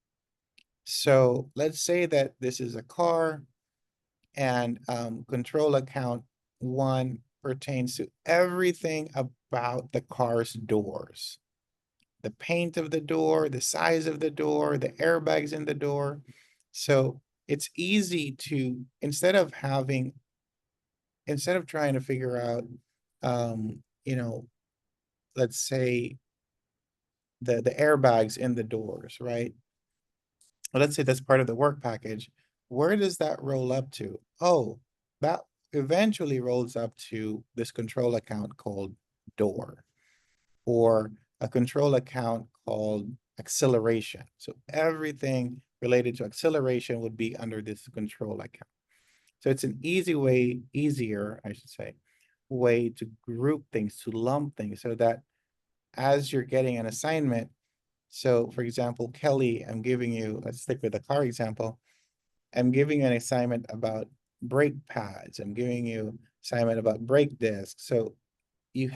A: So let's say that this is a car and control account 1 pertains to everything about the car's doors. The paint of the door, the size of the door, the airbags in the door. So it's easy to, instead of trying to figure out, you know, let's say the airbags in the doors, right? Well, let's say that's part of the work package. Where does that roll up to? Oh, that eventually rolls up to this control account called door, or a control account called acceleration. So everything related to acceleration would be under this control account. So it's an easier, I should say, way to group things, to lump things, so that as you're getting an assignment, so for example, Kelly, I'm giving you, let's stick with the car example. I'm giving you an assignment about brake pads. I'm giving you assignment about brake discs. So you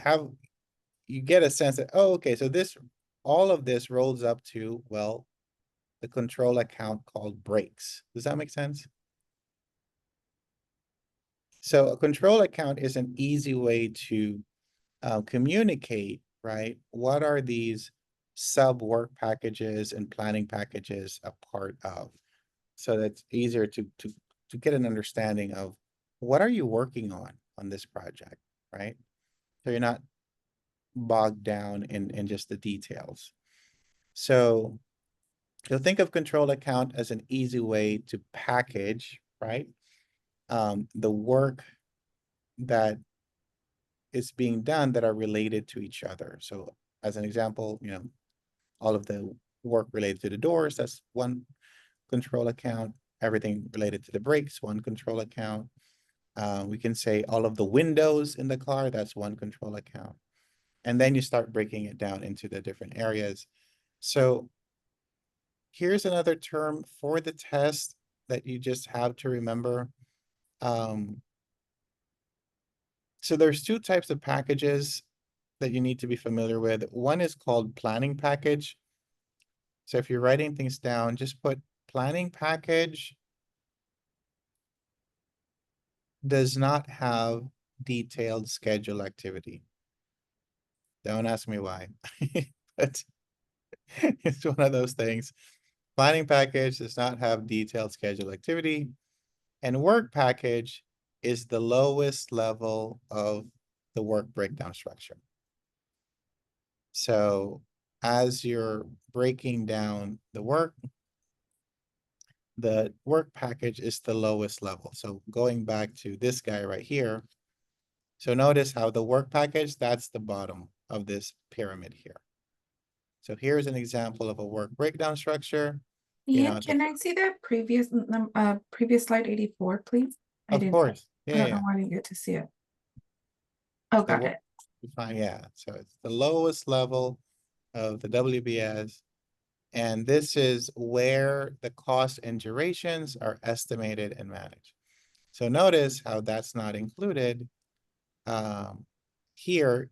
A: get a sense that, oh, okay, so all of this rolls up to, well, the control account called brakes. Does that make sense? So a control account is an easy way to communicate, right? What are these sub work packages and planning packages a part of? So that's easier to get an understanding of what are you working on this project, right? So you're not bogged down in just the details. So you'll think of control account as an easy way to package, right? The work that is being done that are related to each other. So as an example, all of the work related to the doors, that's one control account. Everything related to the brakes, one control account. We can say all of the windows in the car, that's one control account. And then you start breaking it down into the different areas. So here's another term for the test that you just have to remember. So there's 2 types of packages that you need to be familiar with. One is called planning package. So if you're writing things down, just put planning package does not have detailed schedule activity. Don't ask me why, but it's one of those things. Planning package does not have detailed schedule activity, and work package is the lowest level of the work breakdown structure. So as you're breaking down the work package is the lowest level. So going back to this guy right here, so notice how the work package, that's the bottom of this pyramid here. So here's an example of a work breakdown structure.
C: Yeah, can I see that previous slide 84, please?
A: Of course,
C: I don't
A: yeah.
C: know why I didn't get to see it. Oh, got it.
A: Fine, yeah. So it's the lowest level of the WBS. And this is where the cost and durations are estimated and managed. So notice how that's not included. Here,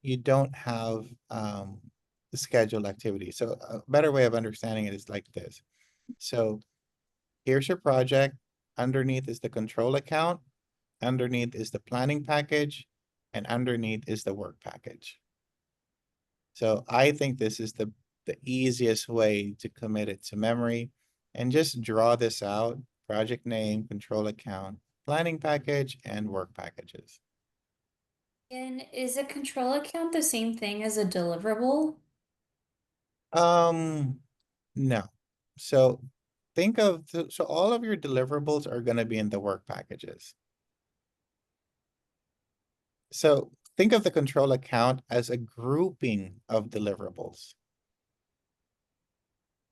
A: you don't have the scheduled activity. So a better way of understanding it is like this. So here's your project. Underneath is the control account. Underneath is the planning package. And underneath is the work package. So I think this is the easiest way to commit it to memory, and just draw this out: project name, control account, planning package, and work packages.
G: And is a control account the same thing as a deliverable?
A: No. So think of, so all of your deliverables are going to be in the work packages. So think of the control account as a grouping of deliverables.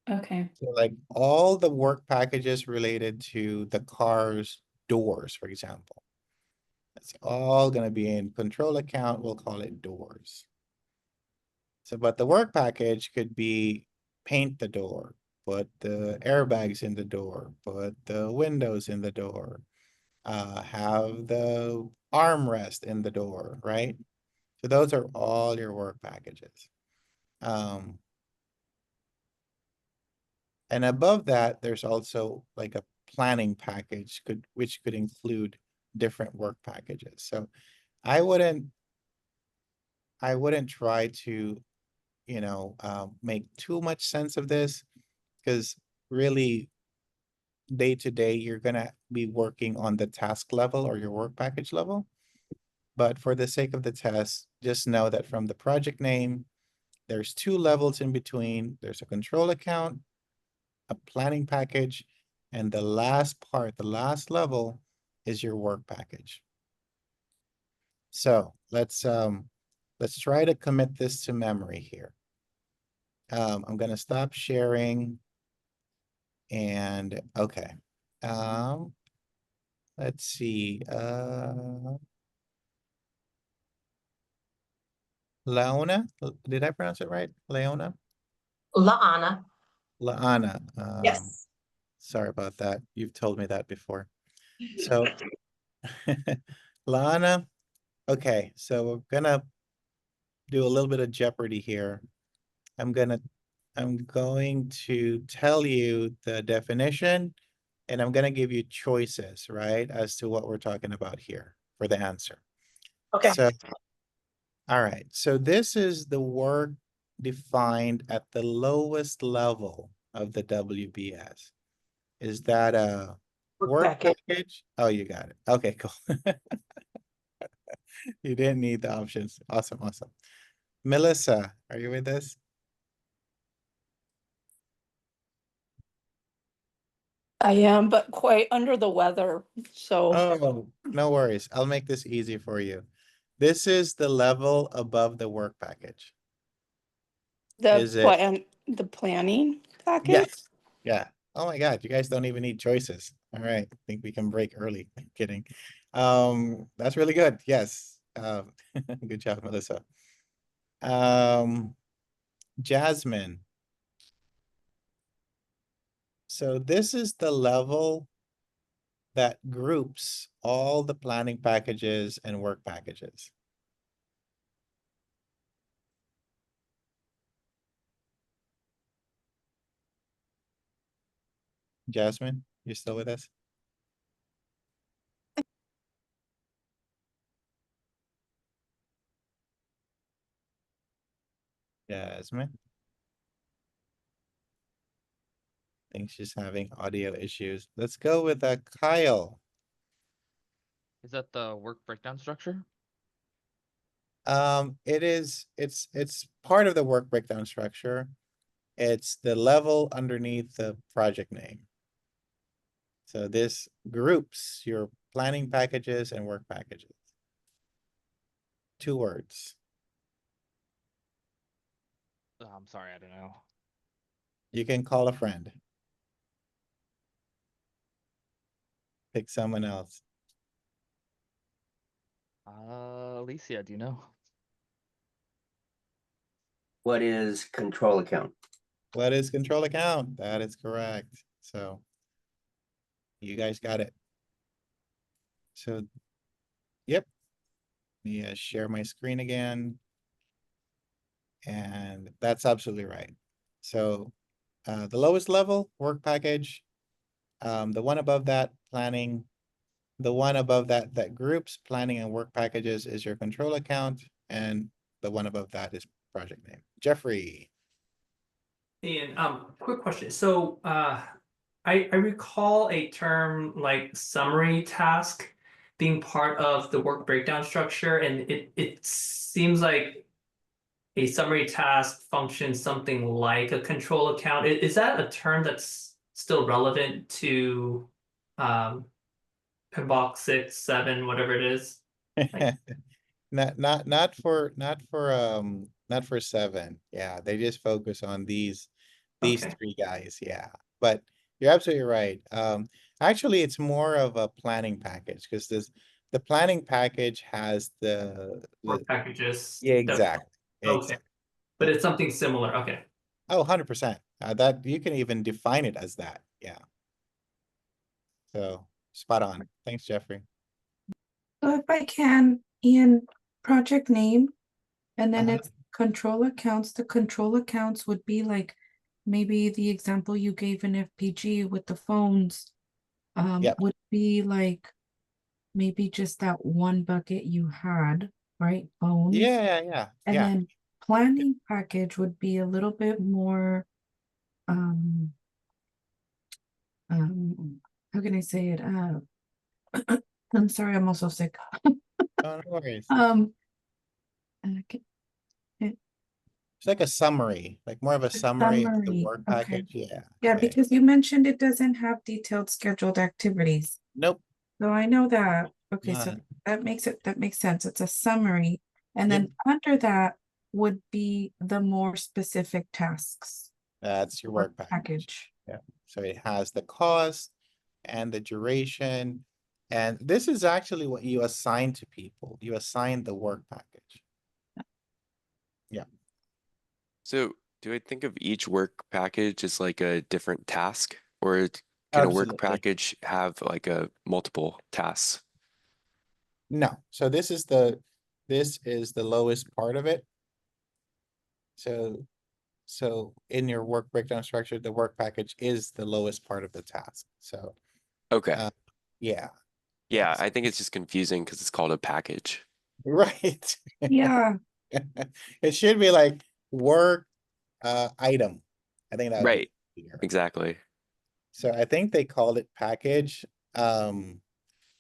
G: Okay.
A: So like all the work packages related to the car's doors, for example. It's all going to be in control account. We'll call it doors. So, but the work package could be paint the door, put the airbags in the door, put the windows in the door, have the armrest in the door, right? So those are all your work packages. And above that, there's also like a planning package which could include different work packages. So I wouldn't try to, make too much sense of this, because really day to day, you're gonna be working on the task level or your work package level. But for the sake of the test, just know that from the project name, there's two levels in between. There's a control account, a planning package, and the last part, the last level is your work package. So let's try to commit this to memory here. I'm gonna stop sharing. And okay. Let's see. Laona, did I pronounce it right? Leona?
H: Laana.
A: Laana.
H: Yes.
A: Sorry about that. You've told me that before. So, Laana, okay, so we're gonna do a little bit of Jeopardy here. I'm going to tell you the definition, and I'm gonna give you choices, right, as to what we're talking about here for the answer.
H: Okay.
A: So, all right, so this is the work defined at the lowest level of the WBS. Is that a work package? Oh, you got it. Okay, cool. You didn't need the options. Awesome, awesome. Melissa, are you with us?
I: I am, but quite under the weather, so
A: Oh, no worries. I'll make this easy for you. This is the level above the work package. Is it?
I: the planning package?
A: Yes. Yeah. Oh my God, you guys don't even need choices. All right. I think we can break early. Kidding. That's really good. Yes. Good job, Melissa. Jasmine. So this is the level that groups all the planning packages and work packages. Jasmine, you still with us? Jasmine? I think she's having audio issues. Let's go with Kyle.
J: Is that the work breakdown structure?
A: It's part of the work breakdown structure. It's the level underneath the project name. So this groups your planning packages and work packages. 2 words.
J: Oh, I'm sorry, I don't know.
A: You can call a friend. Pick someone else.
J: Alicia, do you know?
F: What is control account?
A: What is control account? That is correct. So you guys got it. So, yep. Let me share my screen again. And that's absolutely right. So the lowest level, work package. The one above that, planning. The one above that, that groups planning and work packages, is your control account. And the one above that is project name. Jeffrey.
K: Ian, quick question. So I recall a term like summary task being part of the work breakdown structure, and it seems like a summary task functions something like a control account. Is that a term that's still relevant to PMBOK 6, 7, whatever it is?
A: Not for 7. Yeah, they just focus on these
K: Okay.
A: 3 guys. Yeah, but you're absolutely right. Actually, it's more of a planning package, because the planning package has the
K: Work packages.
A: yeah, exactly.
K: Okay. but it's something similar. Okay.
A: Oh, 100%. That you can even define it as that. Yeah. So spot on. Thanks, Jeffrey.
C: So if I can, Ian, project name, and then
A: Uh-huh.
C: it's control accounts. The control accounts would be like maybe the example you gave in FPG with the phones.
A: Yep.
C: Would be like maybe just that one bucket you had, right? Phones.
A: Yeah.
C: And then planning package would be a little bit more how can I say it? I'm sorry, I'm also sick.
A: Oh, no worries.
C: Okay,
A: It's like a summary, like more of a summary of the
C: summary.
A: work
C: Okay.
A: package. Yeah.
C: Yeah, because you mentioned it doesn't have detailed scheduled activities.
A: Nope.
C: So I know that. Okay, so
A: None.
C: that makes sense. It's a summary. And
A: Yep.
C: then under that would be the more specific tasks.
A: That's your work package. Yeah. So it has the cost and the duration. And this is actually what you assign to people. You assign the work package. Yeah.
L: So do I think of each work package as like a different task, or can a work
A: Absolutely.
L: package have like a multiple tasks?
A: No. So this is the lowest part of it. So in your work breakdown structure, the work package is the lowest part of the task. So
L: Okay.
A: yeah.
L: Yeah, I think it's just confusing because it's called a package.
A: Right.
C: Yeah.
A: It should be like work item. I think that would
L: Right.
A: be clear.
L: Exactly.
A: So I think they called it package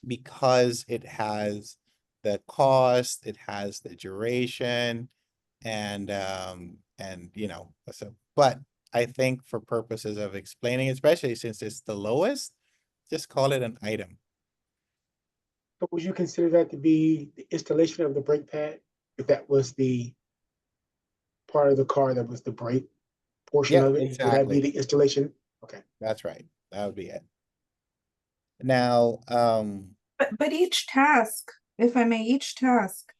A: because it has the cost, it has the duration, and you know, so but I think for purposes of explaining, especially since it's the lowest, just call it an item.
M: But would you consider that to be the installation of the brake pad? If that was the part of the car that was the brake portion
A: Yeah,
M: of it, would that be
A: exactly.
M: the installation? Okay.
A: That's right. That would be it. Now,
C: But each task, if I may, each task,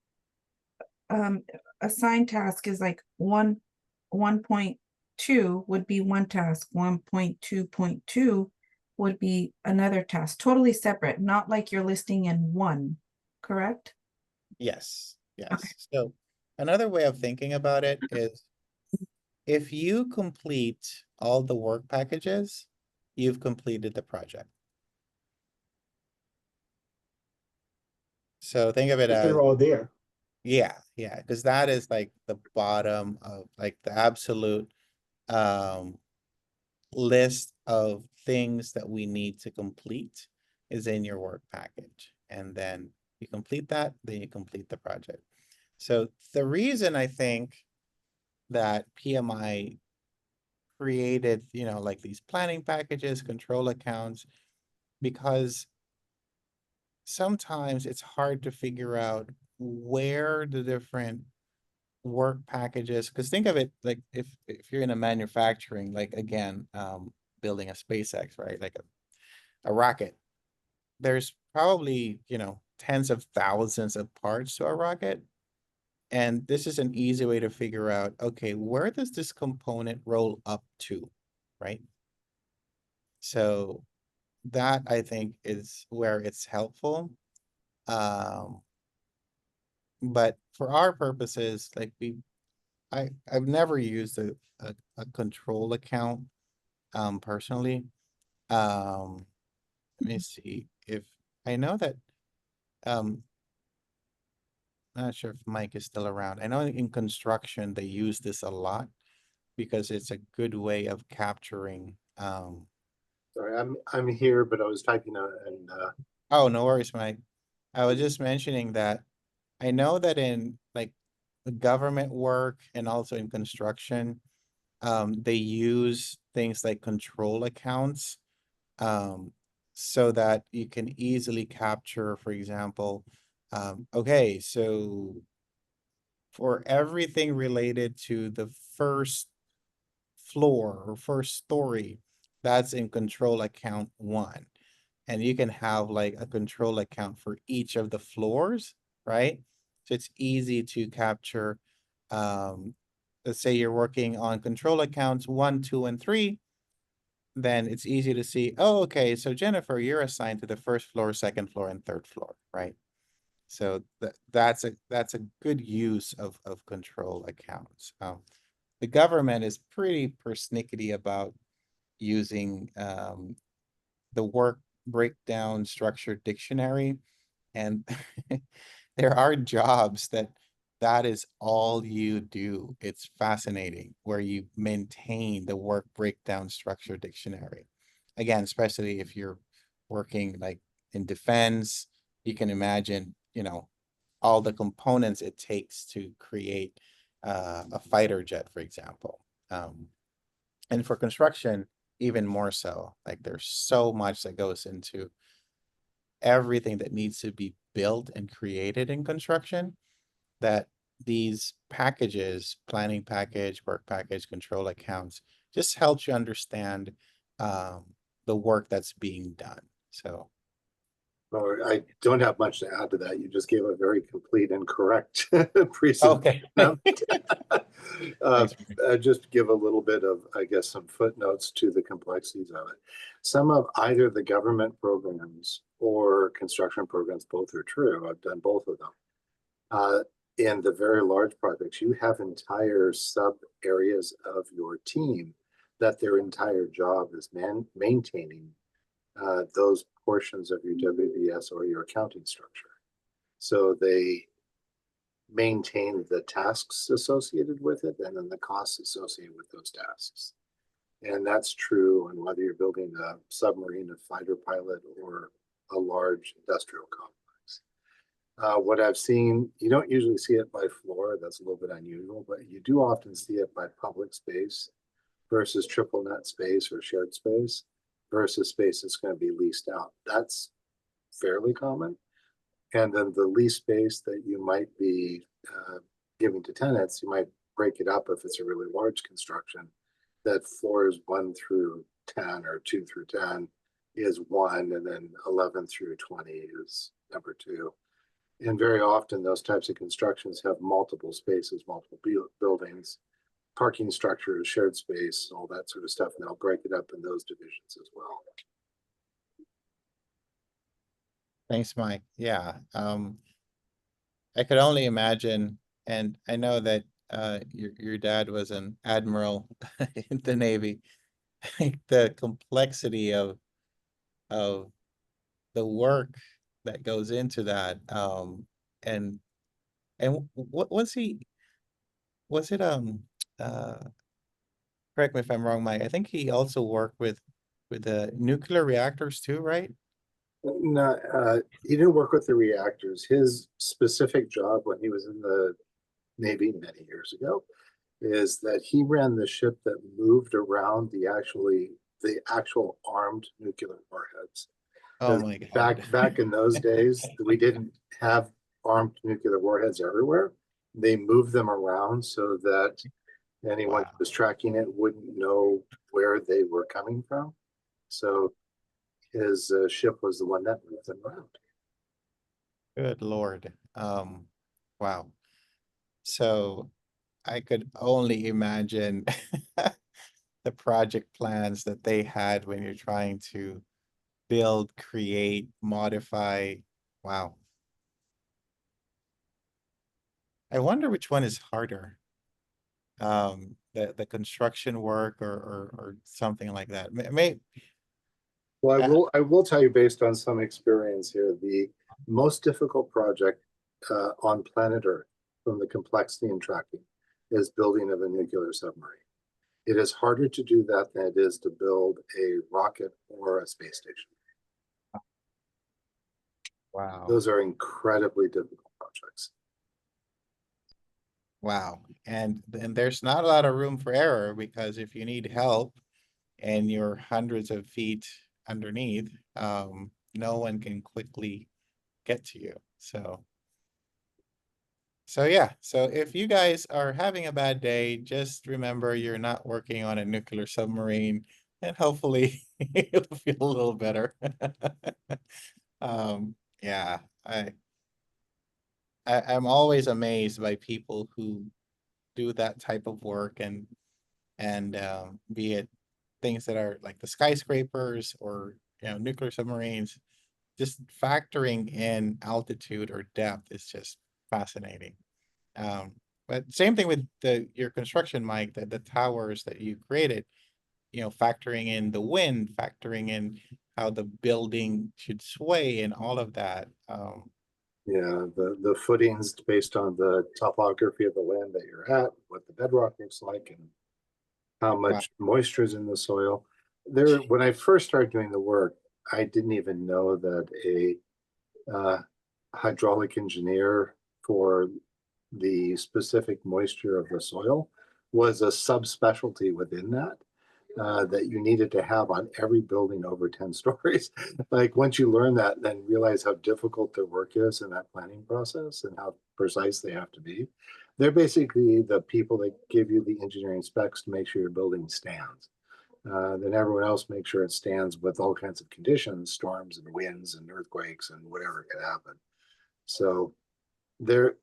C: assigned task is like 1.2 would be one task, 1.2.2 would be another task, totally separate, not like you're listing in one, correct?
A: yes,
C: Okay.
A: yes. So another way of thinking about it is if you complete all the work packages, you've completed the project. So think of it
M: If
A: as,
M: they're all there.
A: yeah, because that is like the bottom of like the absolute list of things that we need to complete is in your work package. And then you complete that, then you complete the project. So the reason I think that PMI created, you know, like these planning packages, control accounts, because sometimes it's hard to figure out where the different work packages, because think of it like if you're in a manufacturing, like again, building a SpaceX, right? Like a rocket, there's probably, you know, tens of thousands of parts to a rocket. And this is an easy way to figure out, okay, where does this component roll up to, right? So that I think is where it's helpful. But for our purposes, like I've never used a control account personally. Let me see if I know that not sure if Mike is still around. I know in construction they use this a lot because it's a good way of capturing
N: Sorry, I'm here, but I was typing and
A: oh, no worries, Mike. I was just mentioning that I know that in like the government work and also in construction, they use things like control accounts, so that you can easily capture, for example, okay, so for everything related to the first floor or first story, that's in control account 1. And you can have like a control account for each of the floors, right? So it's easy to capture let's say you're working on control accounts 1, 2, and 3, then it's easy to see, oh, okay, so Jennifer, you're assigned to the first floor, second floor, and third floor, right? So that's a good use of control accounts. The government is pretty persnickety about using the work breakdown structure dictionary, and there are jobs that is all you do. It's fascinating where you maintain the work breakdown structure dictionary. Again, especially if you're working like in defense, you can imagine, all the components it takes to create a fighter jet, for example. And for construction, even more so. Like there's so much that goes into everything that needs to be built and created in construction that these packages, planning package, work package, control accounts, just helps you understand the work that's being done. So
N: Well, I don't have much to add to that. You just gave a very complete and correct presentation. Just give a little bit of, I guess, some footnotes to the complexities of it. Some of either the government programs or construction programs, both are true. I've done both of them. In the very large projects, you have entire sub areas of your team that their entire job is maintaining those portions of your WBS or your accounting structure. So they maintain the tasks associated with it and then the costs associated with those tasks. And that's true on whether you're building a submarine, a fighter pilot, or a large industrial complex. What I've seen, you don't usually see it by floor. That's a little bit unusual, but you do often see it by public space versus triple net space or shared space versus space that's going to be leased out. That's fairly common. And then the lease space that you might be giving to tenants, you might break it up if it's a really large construction. That floors 1 through 10 or 2 through 10 is 1, and then 11 through 20 is number 2. And very often those types of constructions have multiple spaces, multiple buildings, parking structures, shared space, all that sort of stuff, and they'll break it up in those divisions as well.
A: Thanks, Mike. Yeah. I could only imagine, and I know that your dad was an admiral in the Navy. The complexity of the work that goes into that. And what was it correct me if I'm wrong, Mike. I think he also worked with the nuclear reactors too, right?
N: No, he didn't work with the reactors. His specific job when he was in the Navy many years ago is that he ran the ship that moved around the actual armed nuclear warheads.
A: Oh my God.
N: Back in those days, we didn't have armed nuclear warheads everywhere. They moved them around so that anyone who was tracking it wouldn't know where they were coming from. So his ship was the one that moved them around.
A: Good Lord. Wow. So I could only imagine the project plans that they had when you're trying to build, create, modify. Wow. I wonder which one is harder. The construction work or something like that.
N: Well, I will tell you based on some experience here, the most difficult project on planet Earth from the complexity and tracking is building of a nuclear submarine. It is harder to do that than it is to build a rocket or a space station.
A: Wow.
N: Those are incredibly difficult projects.
A: Wow. And there's not a lot of room for error because if you need help and you're hundreds of feet underneath, no one can quickly get to you. So yeah, so if you guys are having a bad day, just remember you're not working on a nuclear submarine and hopefully you'll feel a little better. Yeah, I'm always amazed by people who do that type of work, and be it things that are like the skyscrapers or nuclear submarines, just factoring in altitude or depth is just fascinating. But same thing with your construction, Mike, the towers that you created, factoring in the wind, factoring in how the building should sway and all of that.
N: Yeah, the footings based on the topography of the land that you're at, what the bedrock looks like, and how much moisture is in the soil. When I first started doing the work, I didn't even know that a hydraulic engineer for the specific moisture of the soil was a subspecialty within that. That you needed to have on every building over 10 stories. Like once you learn that, then realize how difficult their work is in that planning process and how precise they have to be. They're basically the people that give you the engineering specs to make sure your building stands. Then everyone else makes sure it stands with all kinds of conditions, storms and winds and earthquakes and whatever could happen. So they're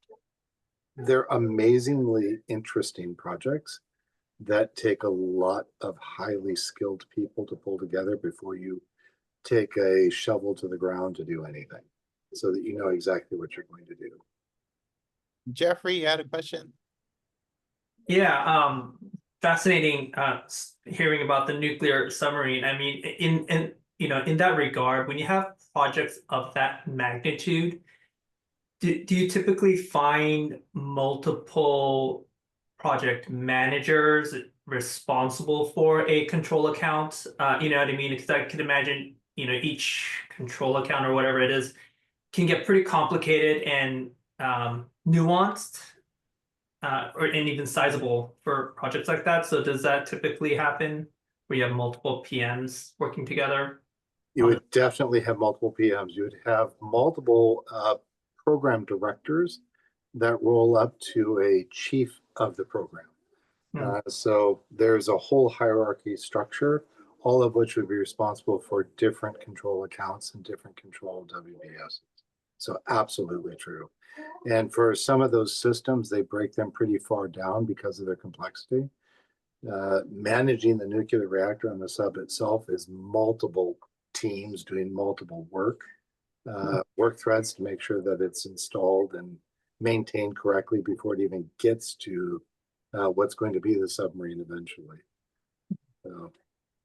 N: amazingly interesting projects that take a lot of highly skilled people to pull together before you take a shovel to the ground to do anything, so that you know exactly what you're going to do.
A: Jeffrey, you had a question?
K: Yeah, fascinating hearing about the nuclear submarine. I mean, in that regard, when you have projects of that magnitude, do you typically find multiple project managers responsible for a control account? You know what I mean? Because I could imagine, each control account or whatever it is can get pretty complicated and nuanced, and even sizable for projects like that. So does that typically happen where you have multiple PMs working together?
N: You would definitely have multiple PMs. You would have multiple program directors that roll up to a chief of the program. So there's a whole hierarchy structure, all of which would be responsible for different control accounts and different control WBS. So absolutely true. And for some of those systems, they break them pretty far down because of their complexity. Managing the nuclear reactor on the sub itself is multiple teams doing multiple work threads to make sure that it's installed and maintained correctly before it even gets to what's going to be the submarine eventually. So,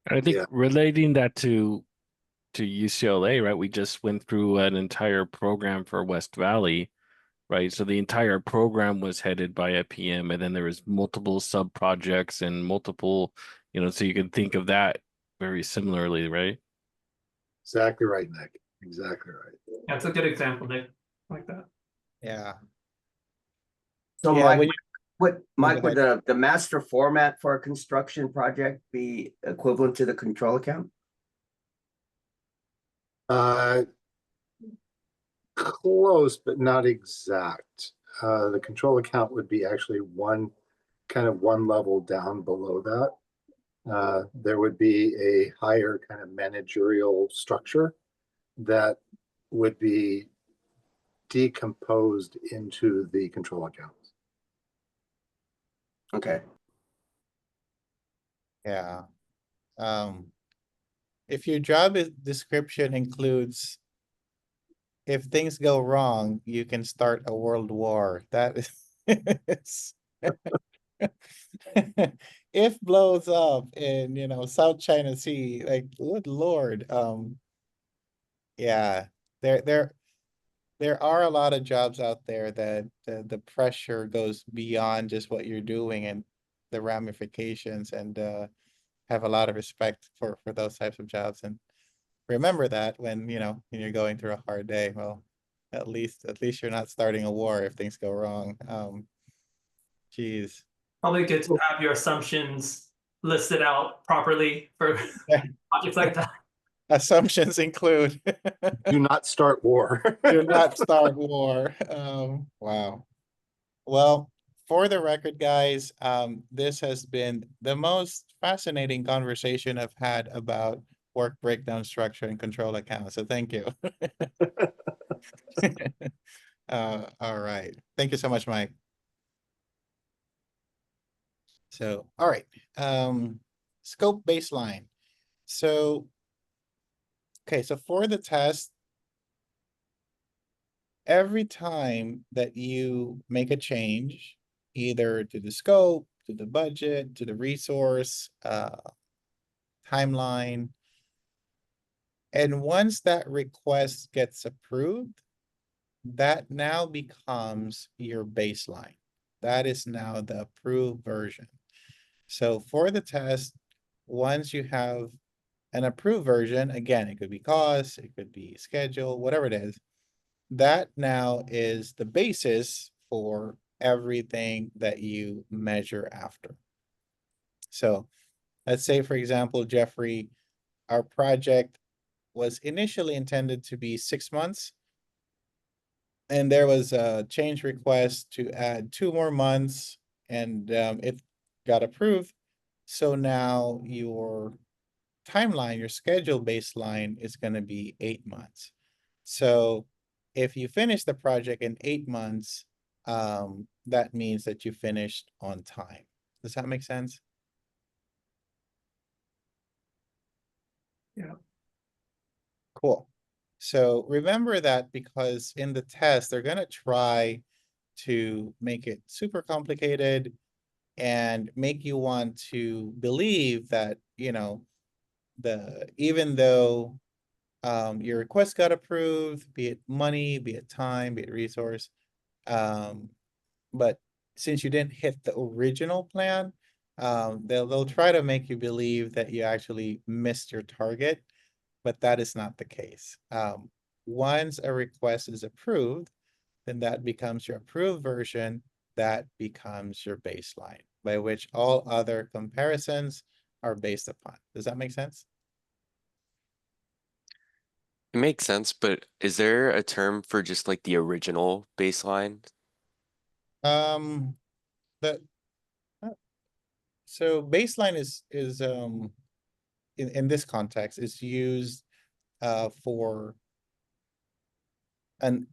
D: I think relating that to UCLA, right? We just went through an entire program for West Valley, right? So the entire program was headed by a PM, and then there was multiple sub projects and multiple, so you can think of that very similarly, right?
N: Exactly right, Nick. Exactly right.
K: That's a good example, Nick. I like that.
A: Yeah.
F: So
A: Yeah,
F: Mike, would the master format for a construction project be equivalent to the control account?
N: Close, but not exact. The control account would be actually one level down below that. There would be a higher kind of managerial structure that would be decomposed into the control accounts.
F: Okay.
A: Yeah. If your job description includes, if things go wrong, you can start a world war. That is if blows up in South China Sea, like good Lord. Yeah, there are a lot of jobs out there that the pressure goes beyond just what you're doing and the ramifications, and have a lot of respect for those types of jobs, and remember that when you're going through a hard day. Well, at least you're not starting a war if things go wrong. Geez.
K: Probably good to have your assumptions listed out properly for projects like that.
A: Assumptions include
N: do not start war.
A: Do not start war. Wow. Well, for the record, guys, this has been the most fascinating conversation I've had about work breakdown structure and control accounts. So thank you. All right. Thank you so much, Mike. So, all right, scope baseline. So, okay, so for the test, every time that you make a change, either to the scope, to the budget, to the resource, timeline, and once that request gets approved, that now becomes your baseline. That is now the approved version. So for the test, once you have an approved version, again, it could be cost, it could be schedule, whatever it is, that now is the basis for everything that you measure after. So let's say, for example, Jeffrey, our project was initially intended to be 6 months. And there was a change request to add 2 more months, and it got approved. So now your timeline, your schedule baseline is going to be 8 months. So if you finish the project in 8 months, that means that you finished on time. Does that make sense?
K: Yeah.
A: Cool. So remember that, because in the test, they're going to try to make it super complicated and make you want to believe that, you know, even though your request got approved, be it money, be it time, be it resource, but since you didn't hit the original plan, they'll try to make you believe that you actually missed your target, but that is not the case. Once a request is approved, then that becomes your approved version. That becomes your baseline, by which all other comparisons are based upon. Does that make sense?
L: It makes sense, but is there a term for just like the original baseline?
A: The so baseline is in this context is used for an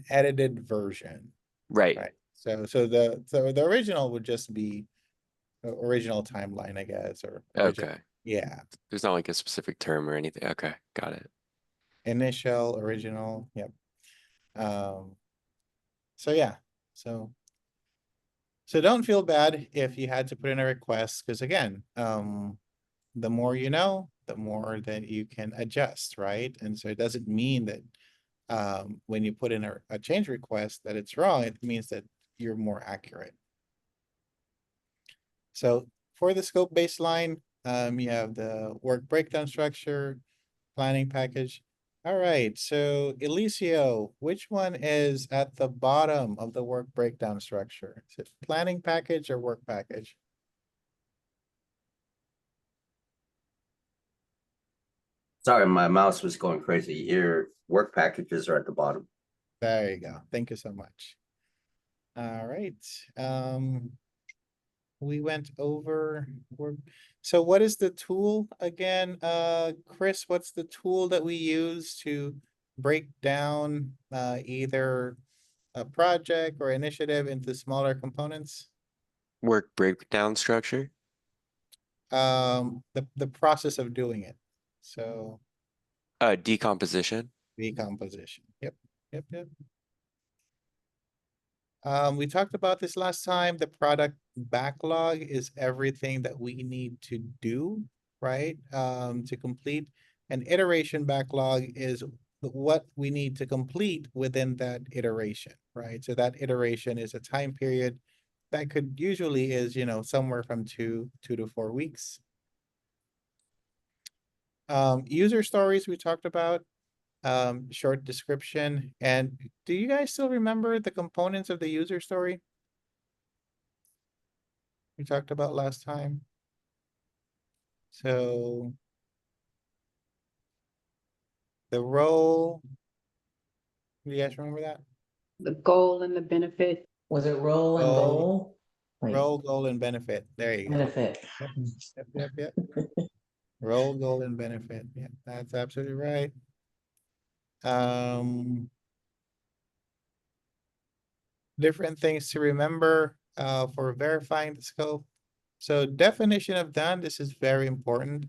A: edited version.
L: Right.
A: Right. So the original would just be original timeline, I guess, or original.
L: Okay.
A: Yeah.
L: There's not like a specific term or anything. Okay, got it.
A: Initial, original. Yep. So yeah. So don't feel bad if you had to put in a request, because again, the more you know, the more that you can adjust, right? And so it doesn't mean that when you put in a change request that it's wrong. It means that you're more accurate. So for the scope baseline, you have the work breakdown structure, planning package. All right, so Eliseo, which one is at the bottom of the work breakdown structure? Is it planning package or work package?
F: Sorry, my mouse was going crazy. Your work packages are at the bottom.
A: There you go. Thank you so much. All right. We went over work. So what is the tool again? Chris, what's the tool that we use to break down either a project or initiative into smaller components?
L: Work breakdown structure?
A: The process of doing it. So
L: Decomposition.
A: decomposition. Yep. We talked about this last time. The product backlog is everything that we need to do, right? To complete. An iteration backlog is what we need to complete within that iteration, right? So that iteration is a time period that could usually is, you know, somewhere from 2 to 4 weeks. User stories we talked about, short description. And do you guys still remember the components of the user story we talked about last time? So the role, do you guys remember that?
O: The goal and the benefit. Was it role and goal? Wait,
A: Role, goal, and benefit. There you go.
O: benefit.
A: Yep. Role, goal, and benefit. Yeah, that's absolutely right. Different things to remember for verifying the scope. So definition of done, this is very important.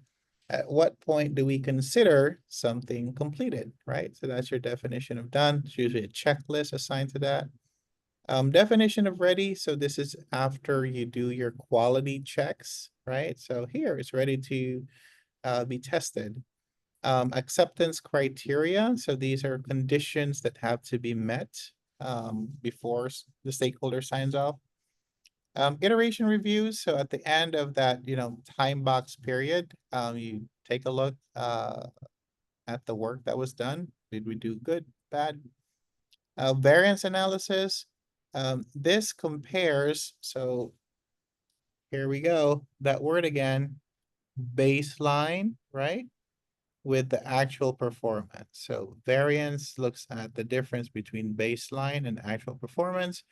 A: At what point do we consider something completed, right? So that's your definition of done. It's usually a checklist assigned to that. Definition of ready. So this is after you do your quality checks, right? So here it's ready to be tested. Acceptance criteria. So these are conditions that have to be met before the stakeholder signs off. Iteration reviews. So at the end of that, time box period, you take a look at the work that was done. Did we do good, bad? Variance analysis. This compares, so here we go, that word again, baseline, right? With the actual performance. So variance looks at the difference between baseline and actual performance.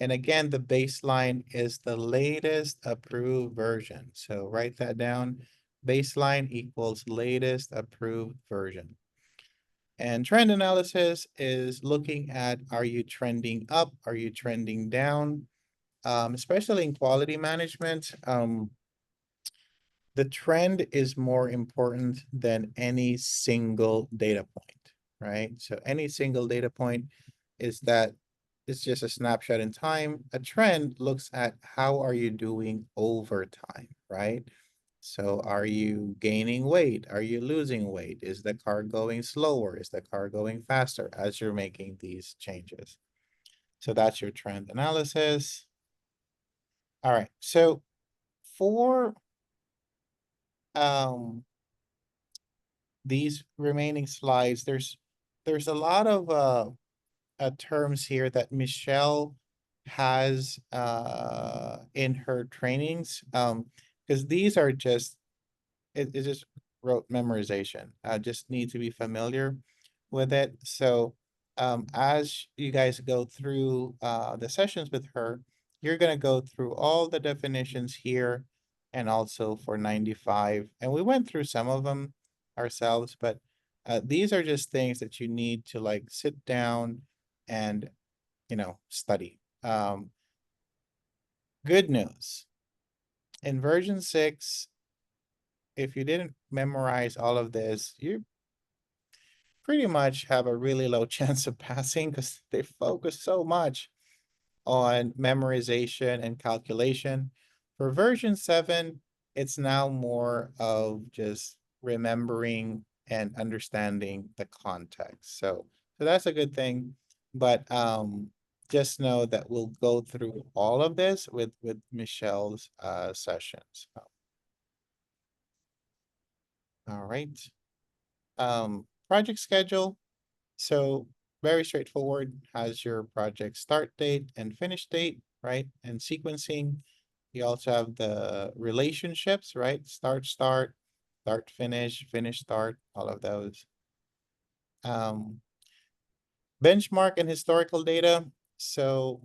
A: And again, the baseline is the latest approved version. So write that down. Baseline equals latest approved version. And trend analysis is looking at, are you trending up? Are you trending down? Especially in quality management, the trend is more important than any single data point, right? So any single data point is that it's just a snapshot in time. A trend looks at how are you doing over time, right? So are you gaining weight? Are you losing weight? Is the car going slower? Is the car going faster as you're making these changes? So that's your trend analysis. All right, so for these remaining slides, there's a lot of terms here that Michelle has in her trainings, because these are just it just wrote memorization. I just need to be familiar with it. So as you guys go through the sessions with her, you're gonna go through all the definitions here and also for 95. And we went through some of them ourselves, but these are just things that you need to like sit down and study. Good news. In version 6, if you didn't memorize all of this, you pretty much have a really low chance of passing because they focus so much on memorization and calculation. For version 7, it's now more of just remembering and understanding the context. So that's a good thing. But just know that we'll go through all of this with Michelle's sessions. All right. Project schedule. So very straightforward, has your project start date and finish date, right? And sequencing. You also have the relationships, right? Start, finish, start, all of those. Benchmark and historical data. So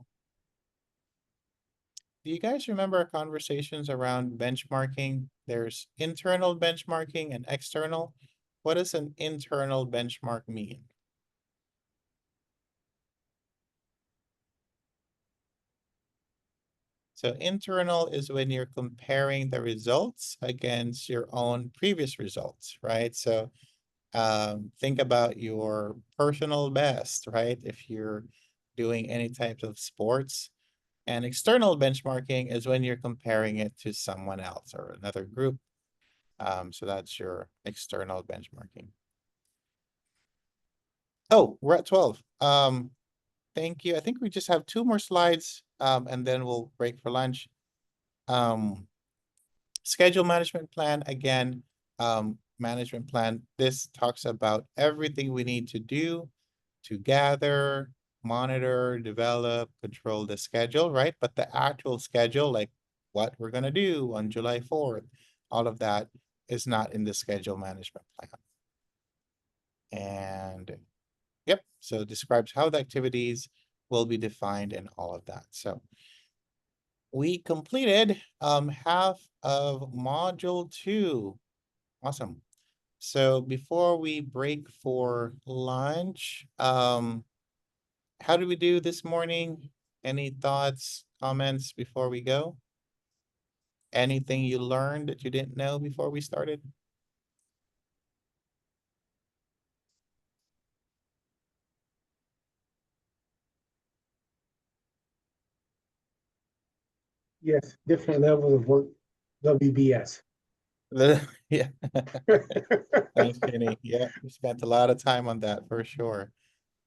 A: do you guys remember our conversations around benchmarking? There's internal benchmarking and external. What does an internal benchmark mean? So internal is when you're comparing the results against your own previous results, right? So think about your personal best, right? If you're doing any types of sports. And external benchmarking is when you're comparing it to someone else or another group. So that's your external benchmarking. Oh, we're at 12. Thank you. I think we just have 2 more slides, and then we'll break for lunch. Schedule management plan, again, management plan, this talks about everything we need to do to gather, monitor, develop, control the schedule, right? But the actual schedule, like what we're gonna do on July 4th, all of that is not in the schedule management plan. And yep, so it describes how the activities will be defined and all of that. So we completed half of module 2. Awesome. So before we break for lunch, how did we do this morning? Any thoughts, comments before we go? anything you learned that you didn't know before we started?
M: Yes, different levels of work, WBS.
A: Yeah. Thanks, Jenny. Yeah, we spent a lot of time on that for sure.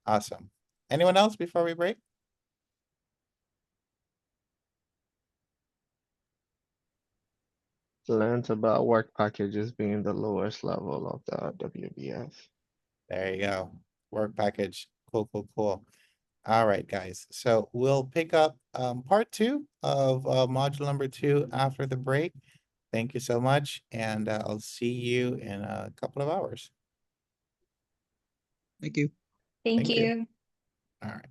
A: Awesome. Anyone else before we break?
P: Learned about work packages being the lowest level of the WBS.
A: There you go. Work package. Cool, cool, cool. All right, guys. So we'll pick up part 2 of module number 2 after the break. Thank you so much, and I'll see you in a couple of hours.
Q: Thank you.
G: Thank
A: Thank you.
G: you.
A: All right.